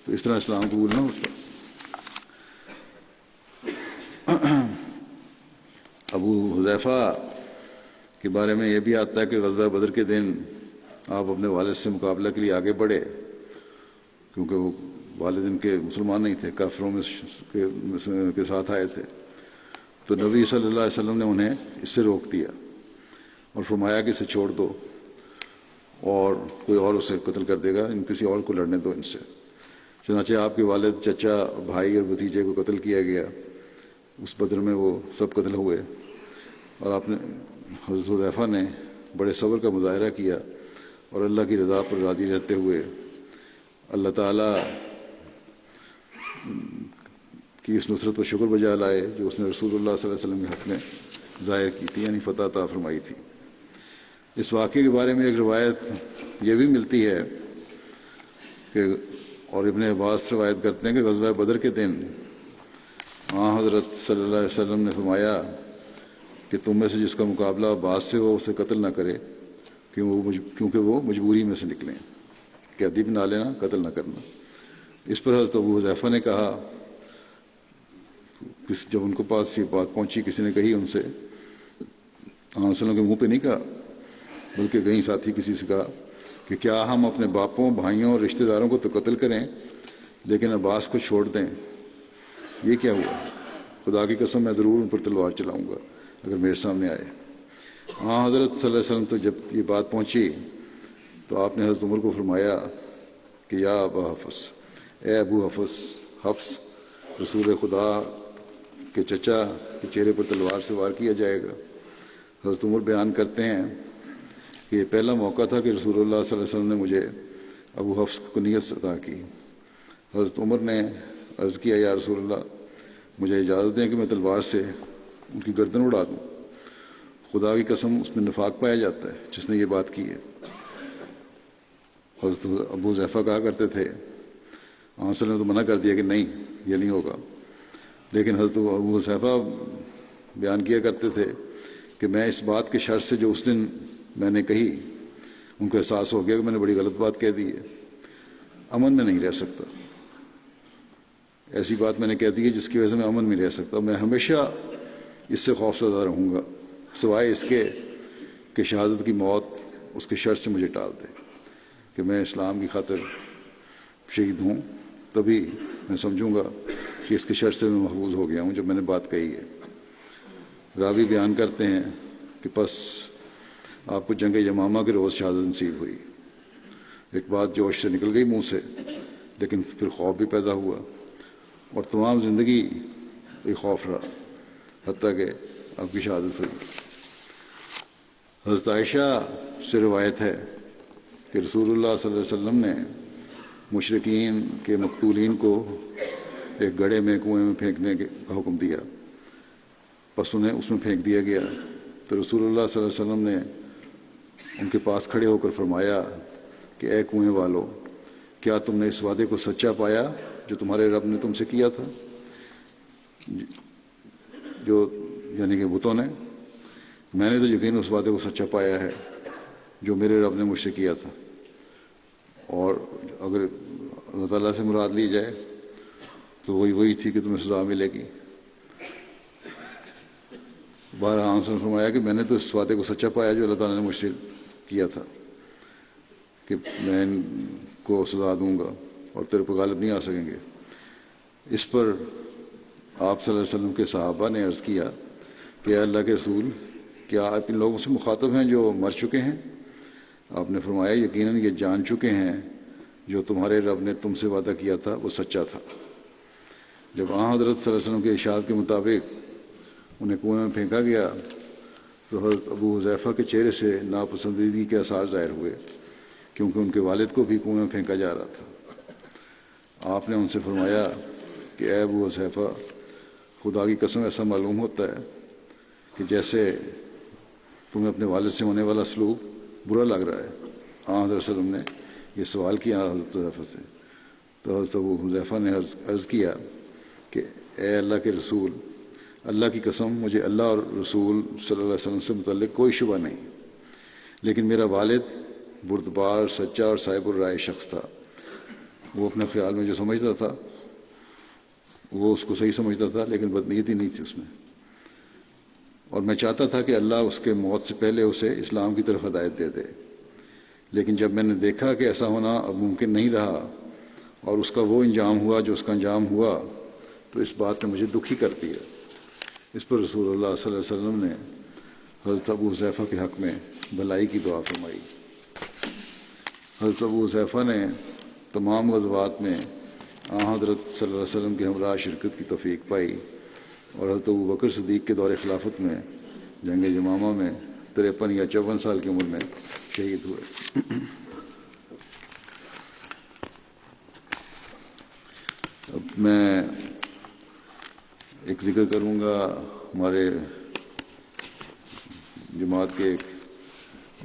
تو اس طرح اسلام قبول نہ ہوتا. ابو حذیفہ کے بارے میں یہ بھی آتا ہے کہ غزوہ بدر کے دن آپ اپنے والد سے مقابلہ کے لیے آگے بڑھے، کیونکہ وہ والد ان کے مسلمان نہیں تھے، کافروں میں کے ساتھ آئے تھے. تو نبی صلی اللہ علیہ وسلم نے انہیں اس سے روک دیا اور فرمایا کہ اسے چھوڑ دو، اور کوئی اور اسے قتل کر دے گا، کسی اور کو لڑنے دو ان سے. چنانچہ آپ کے والد، چچا، بھائی اور بھتیجے کو قتل کیا گیا. اس بدر میں وہ سب قتل ہوئے، اور آپ نے حضرت حذیفہ نے بڑے صبر کا مظاہرہ کیا اور اللہ کی رضا پر راضی رہتے ہوئے اللہ تعالیٰ کی اس نصرت پر شکر بجا لائے جو اس نے رسول اللہ صلی اللہ علیہ وسلم کے حق میں ظاہر کی تھی، یعنی فتح عطا فرمائی تھی. اس واقعے کے بارے میں ایک روایت یہ بھی ملتی ہے کہ اور ابن عباس روایت کرتے ہیں کہ غزوہ بدر کے دن حضرت صلی اللہ علیہ وسلم نے فرمایا کہ تم میں سے جس کا مقابلہ عباس سے ہو اسے قتل نہ کرے، کیونکہ وہ مجبوری میں سے نکلیں، قیدی بنا لینا، قتل نہ کرنا. اس پر حضرت ابو حذیفہ نے کہا، جب ان کے پاس یہ بات پہنچی، کسی نے کہی ان سے، وسلم کے منہ پہ نہیں کہا بلکہ کہیں ساتھی کسی سے کہا کہ کیا ہم اپنے باپوں، بھائیوں اور رشتہ داروں کو تو قتل کریں لیکن عباس کو چھوڑ دیں؟ یہ کیا ہوا؟ خدا کی قسم میں ضرور ان پر تلوار چلاؤں گا اگر میرے سامنے آئے. حضرت صلی اللہ علیہ وسلم تو جب یہ بات پہنچی تو آپ نے حضرت عمر کو فرمایا کہ یا ابا حفص، اے ابو حفص، رسول خدا کے چچا کے چہرے پر تلوار سے وار کیا جائے گا. حضرت عمر بیان کرتے ہیں کہ یہ پہلا موقع تھا کہ رسول اللہ صلی اللہ علیہ وسلم نے مجھے ابو حفص کو کنیت عطا کی. حضرت عمر نے عرض کیا یا رسول اللہ مجھے اجازت دیں کہ میں تلوار سے ان کی گردن اڑا دوں. خدا کی قسم اس میں نفاق پایا جاتا ہے جس نے یہ بات کی ہے. حضرت ابو حذیفہ کہا کرتے تھے آن صلی اللہ نے تو منع کر دیا کہ نہیں یہ نہیں ہوگا، لیکن حضرت ابو حذیفہ بیان کیا کرتے تھے کہ میں اس بات کے شر سے جو اس دن میں نے کہی ان کو احساس ہو گیا کہ میں نے بڑی غلط بات کہہ دی ہے، امن میں نہیں رہ سکتا. ایسی بات میں نے کہہ دی ہے جس کی وجہ سے میں امن میں رہ سکتا. میں ہمیشہ اس سے خوف زدہ رہوں گا سوائے اس کے کہ شہادت کی موت اس کے شر سے مجھے ٹال دے، کہ میں اسلام کی خاطر شہید ہوں تبھی میں سمجھوں گا کہ اس کے شر سے میں محفوظ ہو گیا ہوں جب میں نے بات کہی ہے. راوی بیان کرتے ہیں کہ پس آپ کو جنگ یمامہ کے روز شہادت نصیب ہوئی. ایک بات جوش سے نکل گئی منہ سے، لیکن پھر خوف بھی پیدا ہوا اور تمام زندگی ایک خوف رہا حتیٰ کہ آپ کی شہادت ہوئی. حضرت عائشہ سے روایت ہے کہ رسول اللہ صلی اللہ علیہ وسلم نے مشرکین کے مقتولین کو ایک گڑھے میں کنویں میں پھینکنے کا حکم دیا، پس انہیں اس میں پھینک دیا گیا. تو رسول اللہ صلی اللہ علیہ وسلم نے ان کے پاس کھڑے ہو کر فرمایا کہ اے کنویں والو، کیا تم نے اس وعدے کو سچا پایا جو تمہارے رب نے تم سے کیا تھا؟ جو یعنی کہ بتوں نے. میں نے تو یقین اس وعدے کو سچا پایا ہے جو میرے رب نے مجھ سے کیا تھا. اور اگر اللہ تعالیٰ سے مراد لی جائے تو وہی تھی کہ تمہیں سزا ملے گی. بہرحال آنسر نے فرمایا کہ میں نے تو اس وعدے کو سچا پایا جو اللہ تعالیٰ نے مجھ سے کیا تھا کہ میں ان کو سزا دوں گا اور تیرے پر غالب نہیں آ سکیں گے. اس پر آپ صلی اللہ علیہ وسلم کے صحابہ نے عرض کیا کہ اے اللہ کے رسول، کیا آپ ان لوگوں سے مخاطب ہیں جو مر چکے ہیں؟ آپ نے فرمایا یقیناً یہ جان چکے ہیں جو تمہارے رب نے تم سے وعدہ کیا تھا وہ سچا تھا. جب حضرت صلی اللہ علیہ وسلم کے ارشاد کے مطابق انہیں کنویں میں پھینکا گیا تو حضرت ابو حذیفہ کے چہرے سے ناپسندیدگی کے آثار ظاہر ہوئے، کیونکہ ان کے والد کو بھی کنویں میں پھینکا جا رہا تھا. آپ نے ان سے فرمایا کہ اے ابو حذیفہ، خدا کی قسم ایسا معلوم ہوتا ہے کہ جیسے تمہیں اپنے والد سے ہونے والا سلوک برا لگ رہا ہے. حضرت صلی اللہ علیہ وسلم نے یہ سوال کیا حضرت حذیفہ سے، تو حضرت ابو حذیفہ نے عرض کیا کہ اے اللہ کے رسول، اللہ کی قسم مجھے اللہ اور رسول صلی اللہ علیہ وسلم سے متعلق کوئی شبہ نہیں، لیکن میرا والد بردبار، سچا اور صاحب الرائے شخص تھا. وہ اپنے خیال میں جو سمجھتا تھا وہ اس کو صحیح سمجھتا تھا، لیکن بدنیتی نہیں تھی اس میں. اور میں چاہتا تھا کہ اللہ اس کے موت سے پہلے اسے اسلام کی طرف ہدایت دے دے، لیکن جب میں نے دیکھا کہ ایسا ہونا اب ممکن نہیں رہا اور اس کا وہ انجام ہوا جو اس کا انجام ہوا تو اس بات نے مجھے دکھی کر دیا. اس پر رسول اللہ صلی اللہ علیہ وسلم نے حضرت ابو حذیفہ کے حق میں بھلائی کی دعا فرمائی. حضرت ابو حذیفہ نے تمام غزوات میں حضرت صلی اللہ علیہ وسلم کے ہمراہ شرکت کی توفیق پائی اور حضرت ابو بکر صدیق کے دور خلافت میں جنگ یمامہ میں 53 یا 54 سال کی عمر میں شہید ہوئے. اب میں ایک ذکر کروں گا ہمارے جماعت کے ایک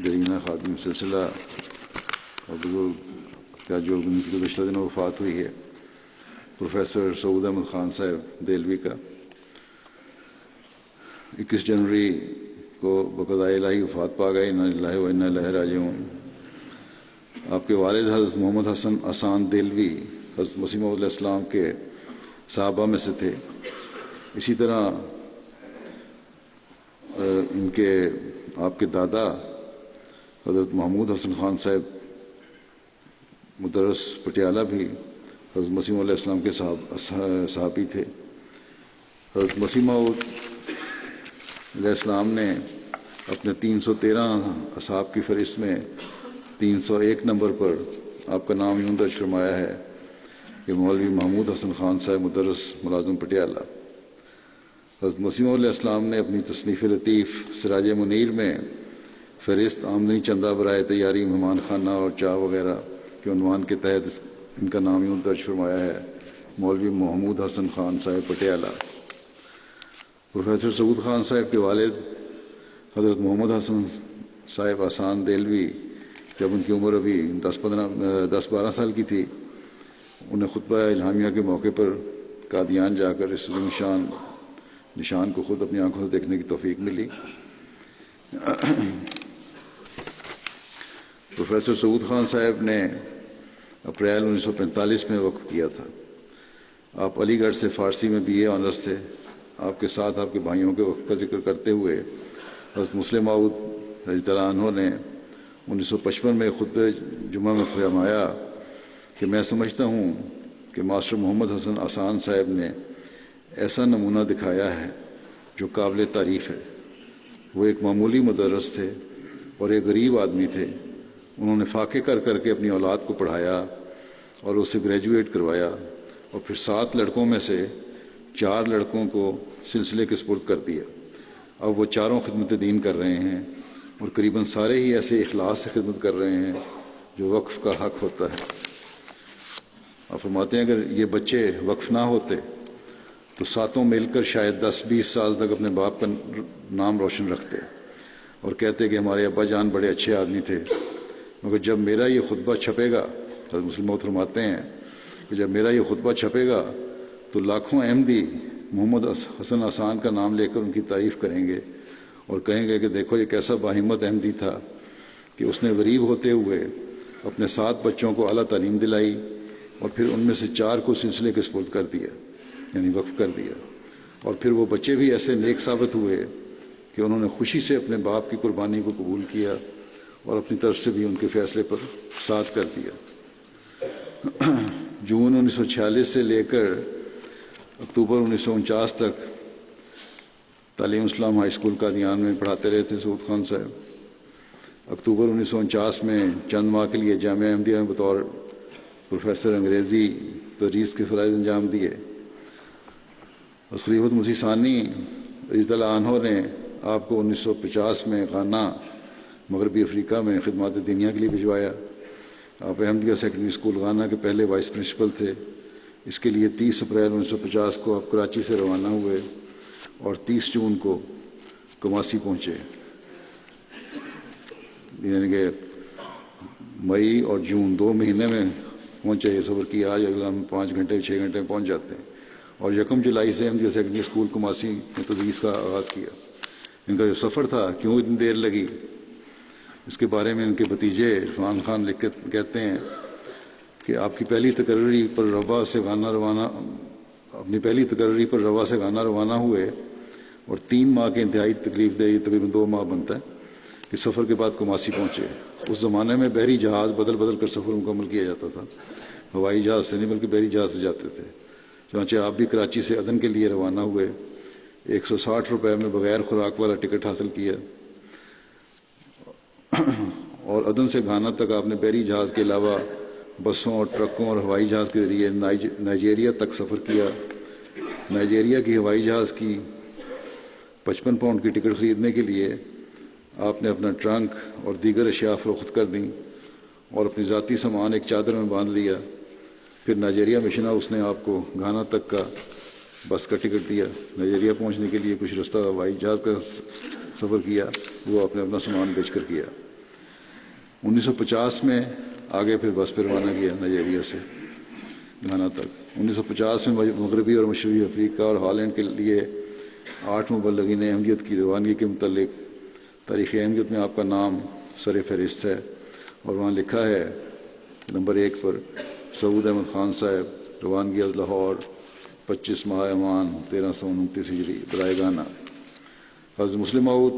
جرینہ خادم سلسلہ اور بزرگ کا جو ان کی گزشتہ دنوں وفات ہوئی ہے، پروفیسر سعود احمد خان صاحب دہلوی کا. 21 جنوری کو بقضائے الہی وفات پا گئے. انا للہ و انا الیہ راجعون. آپ کے والد حضرت محمد حسن احسان دہلوی حضرت مسیح موعود علیہ السلام کے صحابہ میں سے تھے. اسی طرح ان کے آپ کے دادا حضرت محمود حسن خان صاحب مدرس پٹیالہ بھی حضرت مسیح علیہ السلام کے صحابی تھے. حضرت مسیح موعود علیہ السلام نے اپنے 313 اصحاب کی فہرست میں 301 نمبر پر آپ کا نام یوں درج فرمایا ہے کہ مولوی محمود حسن خان صاحب مدرس ملازم پٹیالہ. حضرت مسیح علیہ السلام نے اپنی تصنیف لطیف سراج منیر میں فہرست آمدنی چندہ برائے تیاری مہمان خانہ اور چاہ وغیرہ کے عنوان کے تحت ان کا نام یوں درج فرمایا ہے مولوی محمود حسن خان صاحب پٹیالہ۔ پروفیسر سعود خان صاحب کے والد حضرت محمد حسن صاحب آسان دہلوی جب ان کی عمر ابھی 10-12 سال کی تھی، انہیں خطبہ الہامیہ کے موقع پر قادیان جا کر اس عظیم شان نشان کو خود اپنی آنکھوں سے دیکھنے کی توفیق ملی۔ پروفیسر سعود خان صاحب نے اپریل 1945 میں وقف کیا تھا۔ آپ علی گڑھ سے فارسی میں BA آنرس تھے۔ آپ کے ساتھ آپ کے بھائیوں کے وقف کا ذکر کرتے ہوئے حضرت مسلم موعود رضی اللہ عنہ نے 1955 میں خطبہ جمعہ میں فرمایا کہ میں سمجھتا ہوں کہ ماسٹر محمد حسن آسان صاحب نے ایسا نمونہ دکھایا ہے جو قابل تعریف ہے۔ وہ ایک معمولی مدرس تھے اور ایک غریب آدمی تھے۔ انہوں نے فاقے کر کر کے اپنی اولاد کو پڑھایا اور اسے گریجویٹ کروایا، اور پھر 7 لڑکوں میں سے 4 لڑکوں کو سلسلے کے سپرد کر دیا۔ اب وہ چاروں خدمت دین کر رہے ہیں، اور قریباً سارے ہی ایسے اخلاص سے خدمت کر رہے ہیں جو وقف کا حق ہوتا ہے۔ آپ فرماتے ہیں اگر یہ بچے وقف نہ ہوتے تو 7 مل کر شاید 10-20 سال تک اپنے باپ کا نام روشن رکھتے اور کہتے کہ ہمارے ابا جان بڑے اچھے آدمی تھے، مگر جب میرا یہ خطبہ چھپے گا، حضرت مسلم موعود فرماتے ہیں کہ جب میرا یہ خطبہ چھپے گا تو لاکھوں احمدی محمد حسن آسان کا نام لے کر ان کی تعریف کریں گے اور کہیں گے کہ دیکھو یہ کیسا باہمت احمدی تھا کہ اس نے غریب ہوتے ہوئے اپنے 7 بچوں کو اعلیٰ تعلیم دلائی اور پھر ان میں سے 4 کو سلسلے کے سپرد کر دیا، یعنی وقف کر دیا، اور پھر وہ بچے بھی ایسے نیک ثابت ہوئے کہ انہوں نے خوشی سے اپنے باپ کی قربانی کو قبول کیا اور اپنی طرف سے بھی ان کے فیصلے پر ساتھ کر دیا۔ جون 1946 سے لے کر اکتوبر 1949 تک تعلیم اسلام ہائی اسکول قادیان میں پڑھاتے رہے تھے سعود خان صاحب۔ اکتوبر 1949 میں چند ماہ کے لیے جامعہ احمدیہ میں بطور پروفیسر انگریزی تدریس کے فرائض انجام دیے۔ خلیفۃ مسیح ثانی رضی اللہ عنہ نے آپ کو 1950 میں غانا مغربی افریقہ میں خدمات دینیہ کے لیے بھجوایا۔ آپ احمدیہ سیکنڈری اسکول غانا کے پہلے وائس پرنسپل تھے۔ اس کے لیے 30 اپریل 1950 کو آپ کراچی سے روانہ ہوئے اور 30 جون کو کماسی پہنچے، یعنی کہ مئی اور جون 2 مہینے میں پہنچے۔ یہ سفر کیا، آج اگلا ہم 5 گھنٹے 6 گھنٹے میں پہنچ جاتے ہیں، اور 1 جولائی سے احمدیہ سیکنڈری اسکول کماسی میں تدریس کا آغاز کیا۔ ان کا جو سفر تھا کیوں اتنی دیر لگی، اس کے بارے میں ان کے بھتیجے عرفان خان لکھ کے کہتے ہیں کہ آپ کی پہلی تقرری پر روا سے غانا روانہ ہوئے اور 3 ماہ کے انتہائی تکلیف دہ، تقریباً 2 ماہ بنتا ہے، کہ سفر کے بعد کماسی پہنچے۔ اس زمانے میں بحری جہاز بدل بدل کر سفر مکمل کیا جاتا تھا، ہوائی جہاز سے نہیں بلکہ بحری جہاز سے جاتے تھے۔ چنانچہ آپ بھی کراچی سے عدن کے لیے روانہ ہوئے، 160 روپے میں بغیر خوراک والا ٹکٹ حاصل کیا، اور عدن سے گھانا تک آپ نے بحری جہاز کے علاوہ بسوں اور ٹرکوں اور ہوائی جہاز کے ذریعے نائجیریا تک سفر کیا۔ نائجیریا کی ہوائی جہاز کی 55 پاؤنڈ کی ٹکٹ خریدنے کے لیے آپ نے اپنا ٹرنک اور دیگر اشیاء فروخت کر دیں اور اپنی ذاتی سامان ایک چادر میں باندھ لیا۔ پھر نائجیریا مشن ہاؤس نے آپ کو گھانا تک کا بس کا ٹکٹ دیا۔ نائجیریا پہنچنے کے لیے کچھ رستہ ہوائی جہاز کا سفر کیا، وہ آپ نے اپنا سامان بیچ کر کیا۔ 1950 میں آگے پھر بس پہ روانہ کیا نائجیریا سے گھانا تک۔ 1950 میں مغربی اور مشرقی افریقہ اور ہالینڈ کے لیے 8 مبلغین احمدیت کی روانگی کے متعلق تاریخ احمدیت میں آپ کا نام سر فہرست ہے، اور وہاں لکھا ہے نمبر 1 پر سعود احمد خان صاحب، روانگی از لاہور 25 ماہ امان 1329 ہجری برائے گانا۔ حضرت مسلم موعود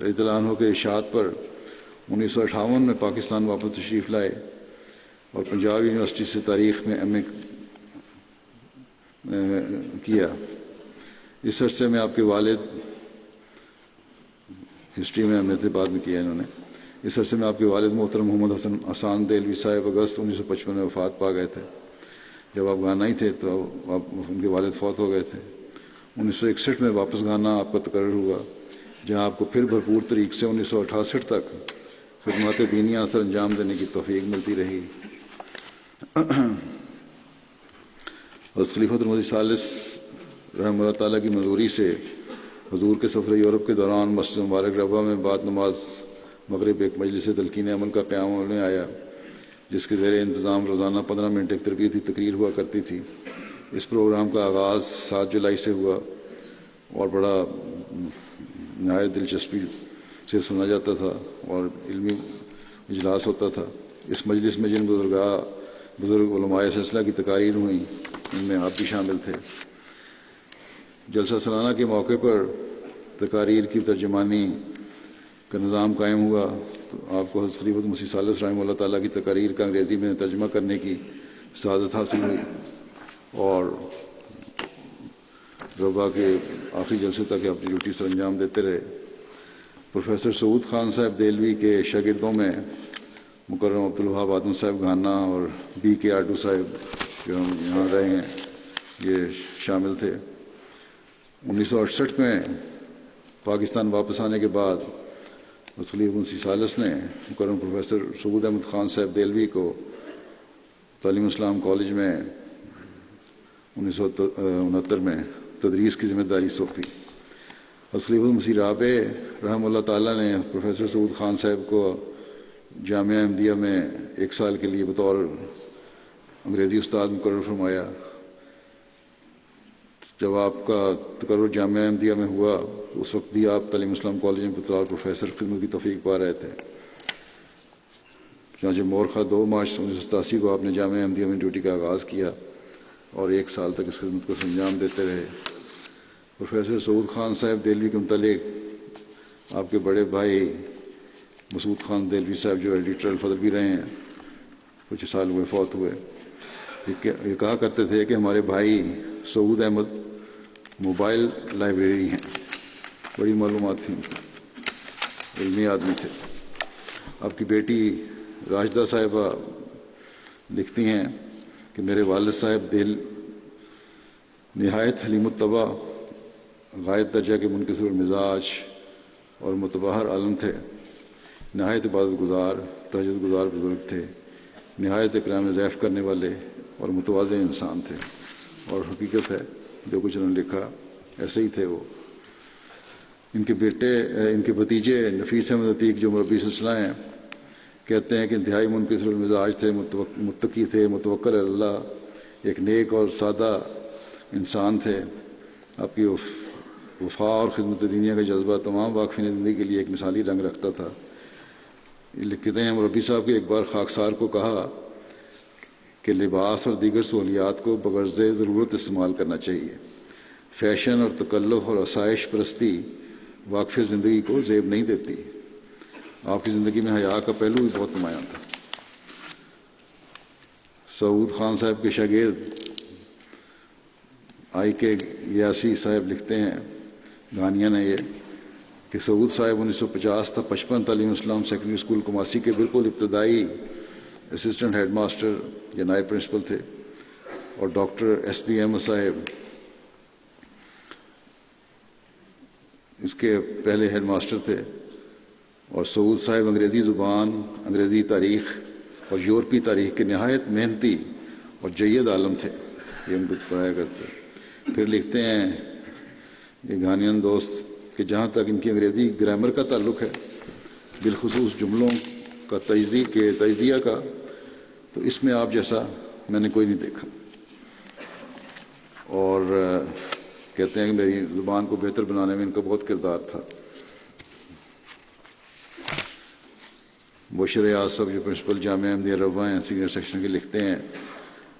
رضی اللہ عنہ کے ارشاد پر 1958 میں پاکستان واپس تشریف لائے اور پنجاب یونیورسٹی سے تاریخ میں ایم اے کیا۔ اس عرصے میں آپ کے والد، ہسٹری میں ایم اے بعد میں کیا انہوں نے، اس عرصے میں آپ کے والد محترم محمد حسن آسان دہلوی صاحب اگست 1955 میں وفات پا گئے تھے۔ جب آپ گانا ہی تھے تو ان کے والد فوت ہو گئے تھے۔ 1961 میں واپس گانا آپ کا تقرر ہوا، جہاں آپ کو پھر بھرپور طریق سے 1968 تک خدمات دینیہ سر انجام دینے کی توفیق ملتی رہی۔ حضرت خلیفۃ المسیح ثالث رحمہ اللہ تعالیٰ کی منظوری سے حضور کے سفر یورپ کے دوران مسجد مبارک ربوہ میں بعد نماز مغرب ایک مجلس تلقین عمل کا قیام عمل میں آیا، جس کے زیر انتظام روزانہ 15 منٹ ایک تربیتی تقریر ہوا کرتی تھی۔ اس پروگرام کا آغاز 7 جولائی سے ہوا اور بڑا نہایت دلچسپی سے سنا جاتا تھا اور علمی اجلاس ہوتا تھا۔ اس مجلس میں جن بزرگ علماء سلسلہ کی تقاریر ہوئیں، ان میں آپ بھی شامل تھے۔ جلسہ سالانہ کے موقع پر تقاریر کی ترجمانی کا نظام قائم ہوا تو آپ کو حضرت خلیفۃ المسیح ثالث رحمہ اللہ تعالیٰ کی تقاریر کا انگریزی میں ترجمہ کرنے کی سعادت حاصل ہوئی اور ربا کے آخری جلسے تک اپنی ڈیوٹی سر انجام دیتے رہے۔ پروفیسر سعود خان صاحب دہلوی کے شاگردوں میں مکرم عبدالوہاب آدم صاحب گھانا اور بی کے آٹو صاحب جو ہم یہاں رہے ہیں یہ شامل تھے۔ 1968 میں پاکستان واپس آنے کے بعد خلیفۃ المسیح ثالث نے مکرم پروفیسر سعود احمد خان صاحب دہلوی کو تعلیم اسلام کالج میں 1969 میں تدریس کی ذمہ داری سونپی۔ خلیفۃ المسیح رابع رحمہ اللہ تعالیٰ نے پروفیسر سعود خان صاحب کو جامعہ احمدیہ میں 1 سال کے لیے بطور انگریزی استاد مقرر فرمایا۔ جب آپ کا تقرر جامعہ احمدیہ میں ہوا تو اس وقت بھی آپ تعلیم اسلام کالج میں بطور پروفیسر خدمت کی توفیق پا رہے تھے۔ چنانچہ مورخہ 2 مارچ 1987 کو آپ نے جامعہ احمدیہ میں ڈیوٹی کا آغاز کیا اور 1 سال تک اس خدمت کو انجام دیتے رہے۔ پروفیسر سعود خان صاحب دہلوی کے متعلق آپ کے بڑے بھائی مسعود خان دہلوی صاحب جو ایڈیٹر الفضل بھی رہے ہیں، کچھ سال ہوئے فوت ہوئے، یہ کہا کرتے تھے کہ ہمارے بھائی سعود احمد موبائل لائبریری ہیں، بڑی معلومات تھیں، علمی آدمی تھے۔ آپ کی بیٹی راشدہ صاحبہ لکھتی ہیں کہ میرے والد صاحب نہایت حلیم الطبع، غایت درجہ کے منکسر المزاج اور متبحر عالم تھے، نہایت عبادت گزار، تہجد گزار بزرگ تھے، نہایت اکرام ضیف کرنے والے اور متواضع انسان تھے۔ اور حقیقت ہے جو کچھ انہوں نے لکھا ایسے ہی تھے وہ۔ ان کے بھتیجے نفیس احمد عتیق جو مربی سلسلہ ہیں کہتے ہیں کہ انتہائی منکسر المزاج تھے، متقی تھے، متوکل اللہ، ایک نیک اور سادہ انسان تھے۔ آپ کی وفا اور خدمت دینیہ کا جذبہ تمام واقفین زندگی کے لیے ایک مثالی رنگ رکھتا تھا۔ لکھتے ہیں مربی صاحب کے ایک بار خاکسار کو کہا کہ لباس اور دیگر سہولیات کو بغرض ضرورت استعمال کرنا چاہیے۔ فیشن اور تکلف اور آسائش پرستی واقف زندگی کو زیب نہیں دیتی۔ آپ کی زندگی میں حیا کا پہلو بھی بہت نمایاں تھا۔ سعود خان صاحب کے شاگرد آئی کے گیاسی صاحب لکھتے ہیں، گانیاں نے یہ کہ سعود صاحب 1950 تا 55 تعلیم اسلام سیکنڈری اسکول کماسی کے بالکل ابتدائی اسسٹنٹ ہیڈ ماسٹر یا نائب پرنسپل تھے، اور ڈاکٹر ایس پی احمد صاحب اس کے پہلے ہیڈ ماسٹر تھے، اور سعود صاحب انگریزی زبان، انگریزی تاریخ اور یورپی تاریخ کے نہایت محنتی اور جید عالم تھے، یہ ہم کچھ پڑھایا کرتے۔ پھر لکھتے ہیں یہ گھانین دوست کہ جہاں تک ان کی انگریزی گرامر کا تعلق ہے، بالخصوص جملوں کا تجزیہ کا، تو اس میں آپ جیسا میں نے کوئی نہیں دیکھا، اور کہتے ہیں کہ میری زبان کو بہتر بنانے میں ان کا بہت کردار تھا۔ بشر ریاض صاحب جو پرنسپل جامعہ احمدیہ ربوہ ہیں سینئر سیکشن کے، لکھتے ہیں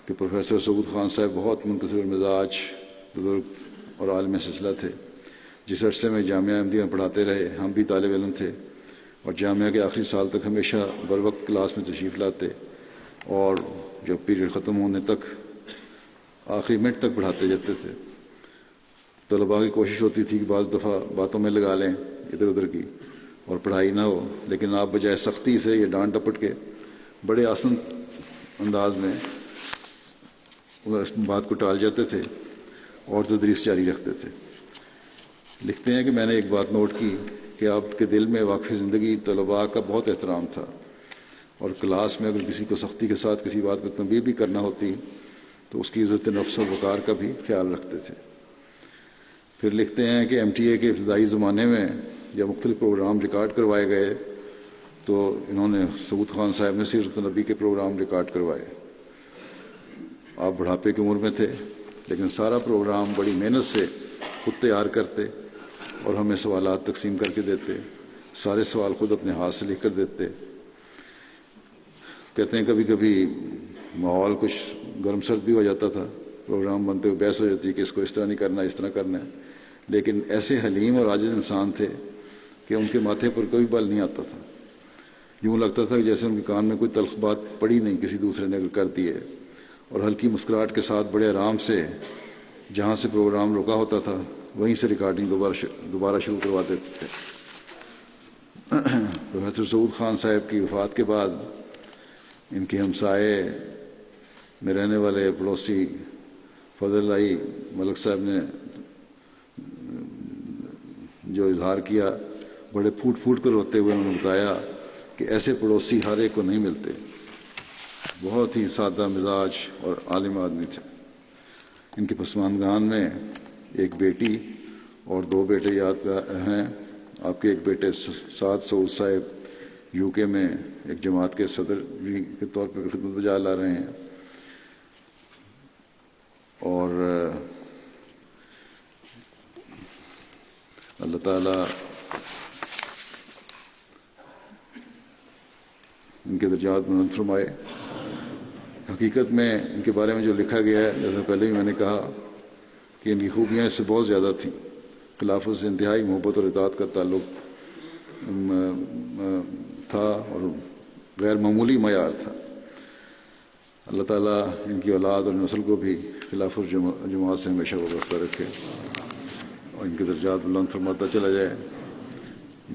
کہ پروفیسر سعود خان صاحب بہت منکسر المزاج بزرگ اور عالم سلسلہ تھے۔ جس عرصے میں جامعہ احمدیہ میں پڑھاتے رہے ہم بھی طالب علم تھے، اور جامعہ کے آخری سال تک ہمیشہ بر وقت کلاس میں تشریف لاتے، اور جب پیریڈ ختم ہونے تک آخری منٹ تک پڑھاتے جاتے تھے۔ طلباء کی کوشش ہوتی تھی کہ بعض دفعہ باتوں میں لگا لیں ادھر ادھر کی اور پڑھائی نہ ہو، لیکن آپ بجائے سختی سے یہ ڈانٹ ڈپٹ کے بڑے آسن انداز میں اس بات کو ٹال جاتے تھے اور تدریس جاری رکھتے تھے۔ لکھتے ہیں کہ میں نے ایک بات نوٹ کی کہ آپ کے دل میں واقفی زندگی طلباء کا بہت احترام تھا، اور کلاس میں اگر کسی کو سختی کے ساتھ کسی بات پہ تنبیہ بھی کرنا ہوتی تو اس کی عزت نفس و وقار کا بھی خیال رکھتے تھے۔ پھر لکھتے ہیں کہ ایم ٹی اے کے ابتدائی زمانے میں جب مختلف پروگرام ریکارڈ کروائے گئے تو انہوں نے سعود خان صاحب نے سیرت النبی کے پروگرام ریکارڈ کروائے۔ آپ بڑھاپے کی عمر میں تھے، لیکن سارا پروگرام بڑی محنت سے خود تیار کرتے اور ہمیں سوالات تقسیم کر کے دیتے، سارے سوال خود اپنے ہاتھ سے لکھ کر دیتے۔ کہتے ہیں کبھی کبھی ماحول کچھ گرم سردی ہو جاتا تھا، پروگرام بنتے ہوئے بحث ہو جاتی کہ اس کو اس طرح نہیں کرنا، اس طرح کرنا ہے، لیکن ایسے حلیم اور عاجز انسان تھے کہ ان کے ماتھے پر کوئی بل نہیں آتا تھا۔ یوں لگتا تھا کہ جیسے ان کے کان میں کوئی تلخ بات پڑی نہیں، کسی دوسرے نے اگر کر دی ہے، اور ہلکی مسکراہٹ کے ساتھ بڑے آرام سے جہاں سے پروگرام رکا ہوتا تھا وہیں سے ریکارڈنگ دوبارہ شروع کروا دیتے تھے۔ پروفیسر سعود خان صاحب کی وفات کے بعد ان کے ہمسائے میں رہنے والے پڑوسی فضل اللہ ملک صاحب نے جو اظہار کیا، بڑے پھوٹ پھوٹ کر روتے ہوئے انہوں نے بتایا کہ ایسے پڑوسی ہر ایک کو نہیں ملتے، بہت ہی سادہ مزاج اور عالم آدمی تھے۔ ان کے پسماندگان میں ایک بیٹی اور 2 بیٹے یاد ہیں۔ آپ کے ایک بیٹے سعد سعود صاحب یو کے میں ایک جماعت کے صدر بھی کے طور پہ خدمت بجا لا رہے ہیں، اور اللہ تعالیٰ ان کے درجات بلند فرمائے۔ حقیقت میں ان کے بارے میں جو لکھا گیا ہے، جیسا پہلے ہی میں نے کہا کہ ان کی خوبیاں اس سے بہت زیادہ تھیں۔ خلافت سے انتہائی محبت اور اطاعت کا تعلق تھا اور غیر معمولی معیار تھا۔ اللہ تعالیٰ ان کی اولاد اور نسل کو بھی خلافت جماعت سے ہمیشہ وابستہ رکھے اور ان کے درجات بلند فرماتا چلا جائے۔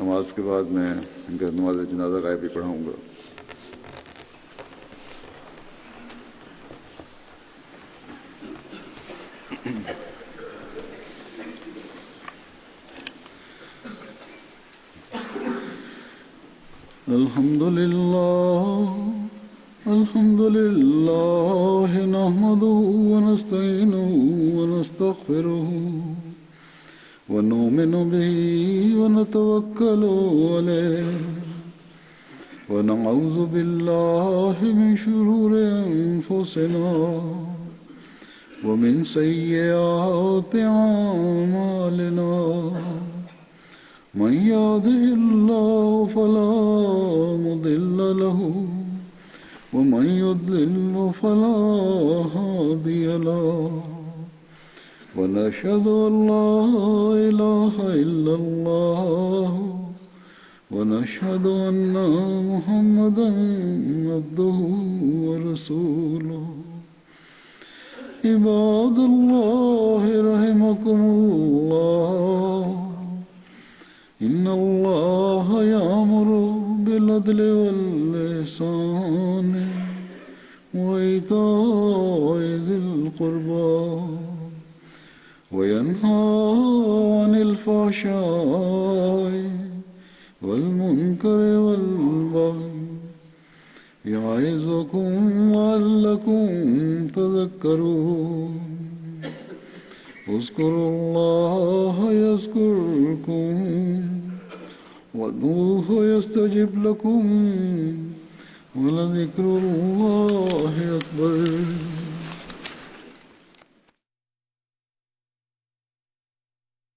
نماز کے بعد میں ان کا نماز جنازہ غائب بھی پڑھاؤں گا۔ الحمد لله نحمده ونستعينه ونستغفره ونؤمن به ونتوكل عليه ونعوذ بالله من شرور أنفسنا ومن سيئات أعمالنا من يهده الله فلا مضل له ومن يضلل فلا هادي له ونشهد أن لا إله إلا الله ونشهد أن محمدا عبده ورسوله عباد الله رحمكم الله إن الله يأمر بالعدل والإحسان وإيتاء ذي القربى وينهى عن الفحشاء والمنكر والبغي يعظكم لعلكم تذكرون اذكروا الله يذكركم وادعوه يستجب لكم ولذكر الله أكبر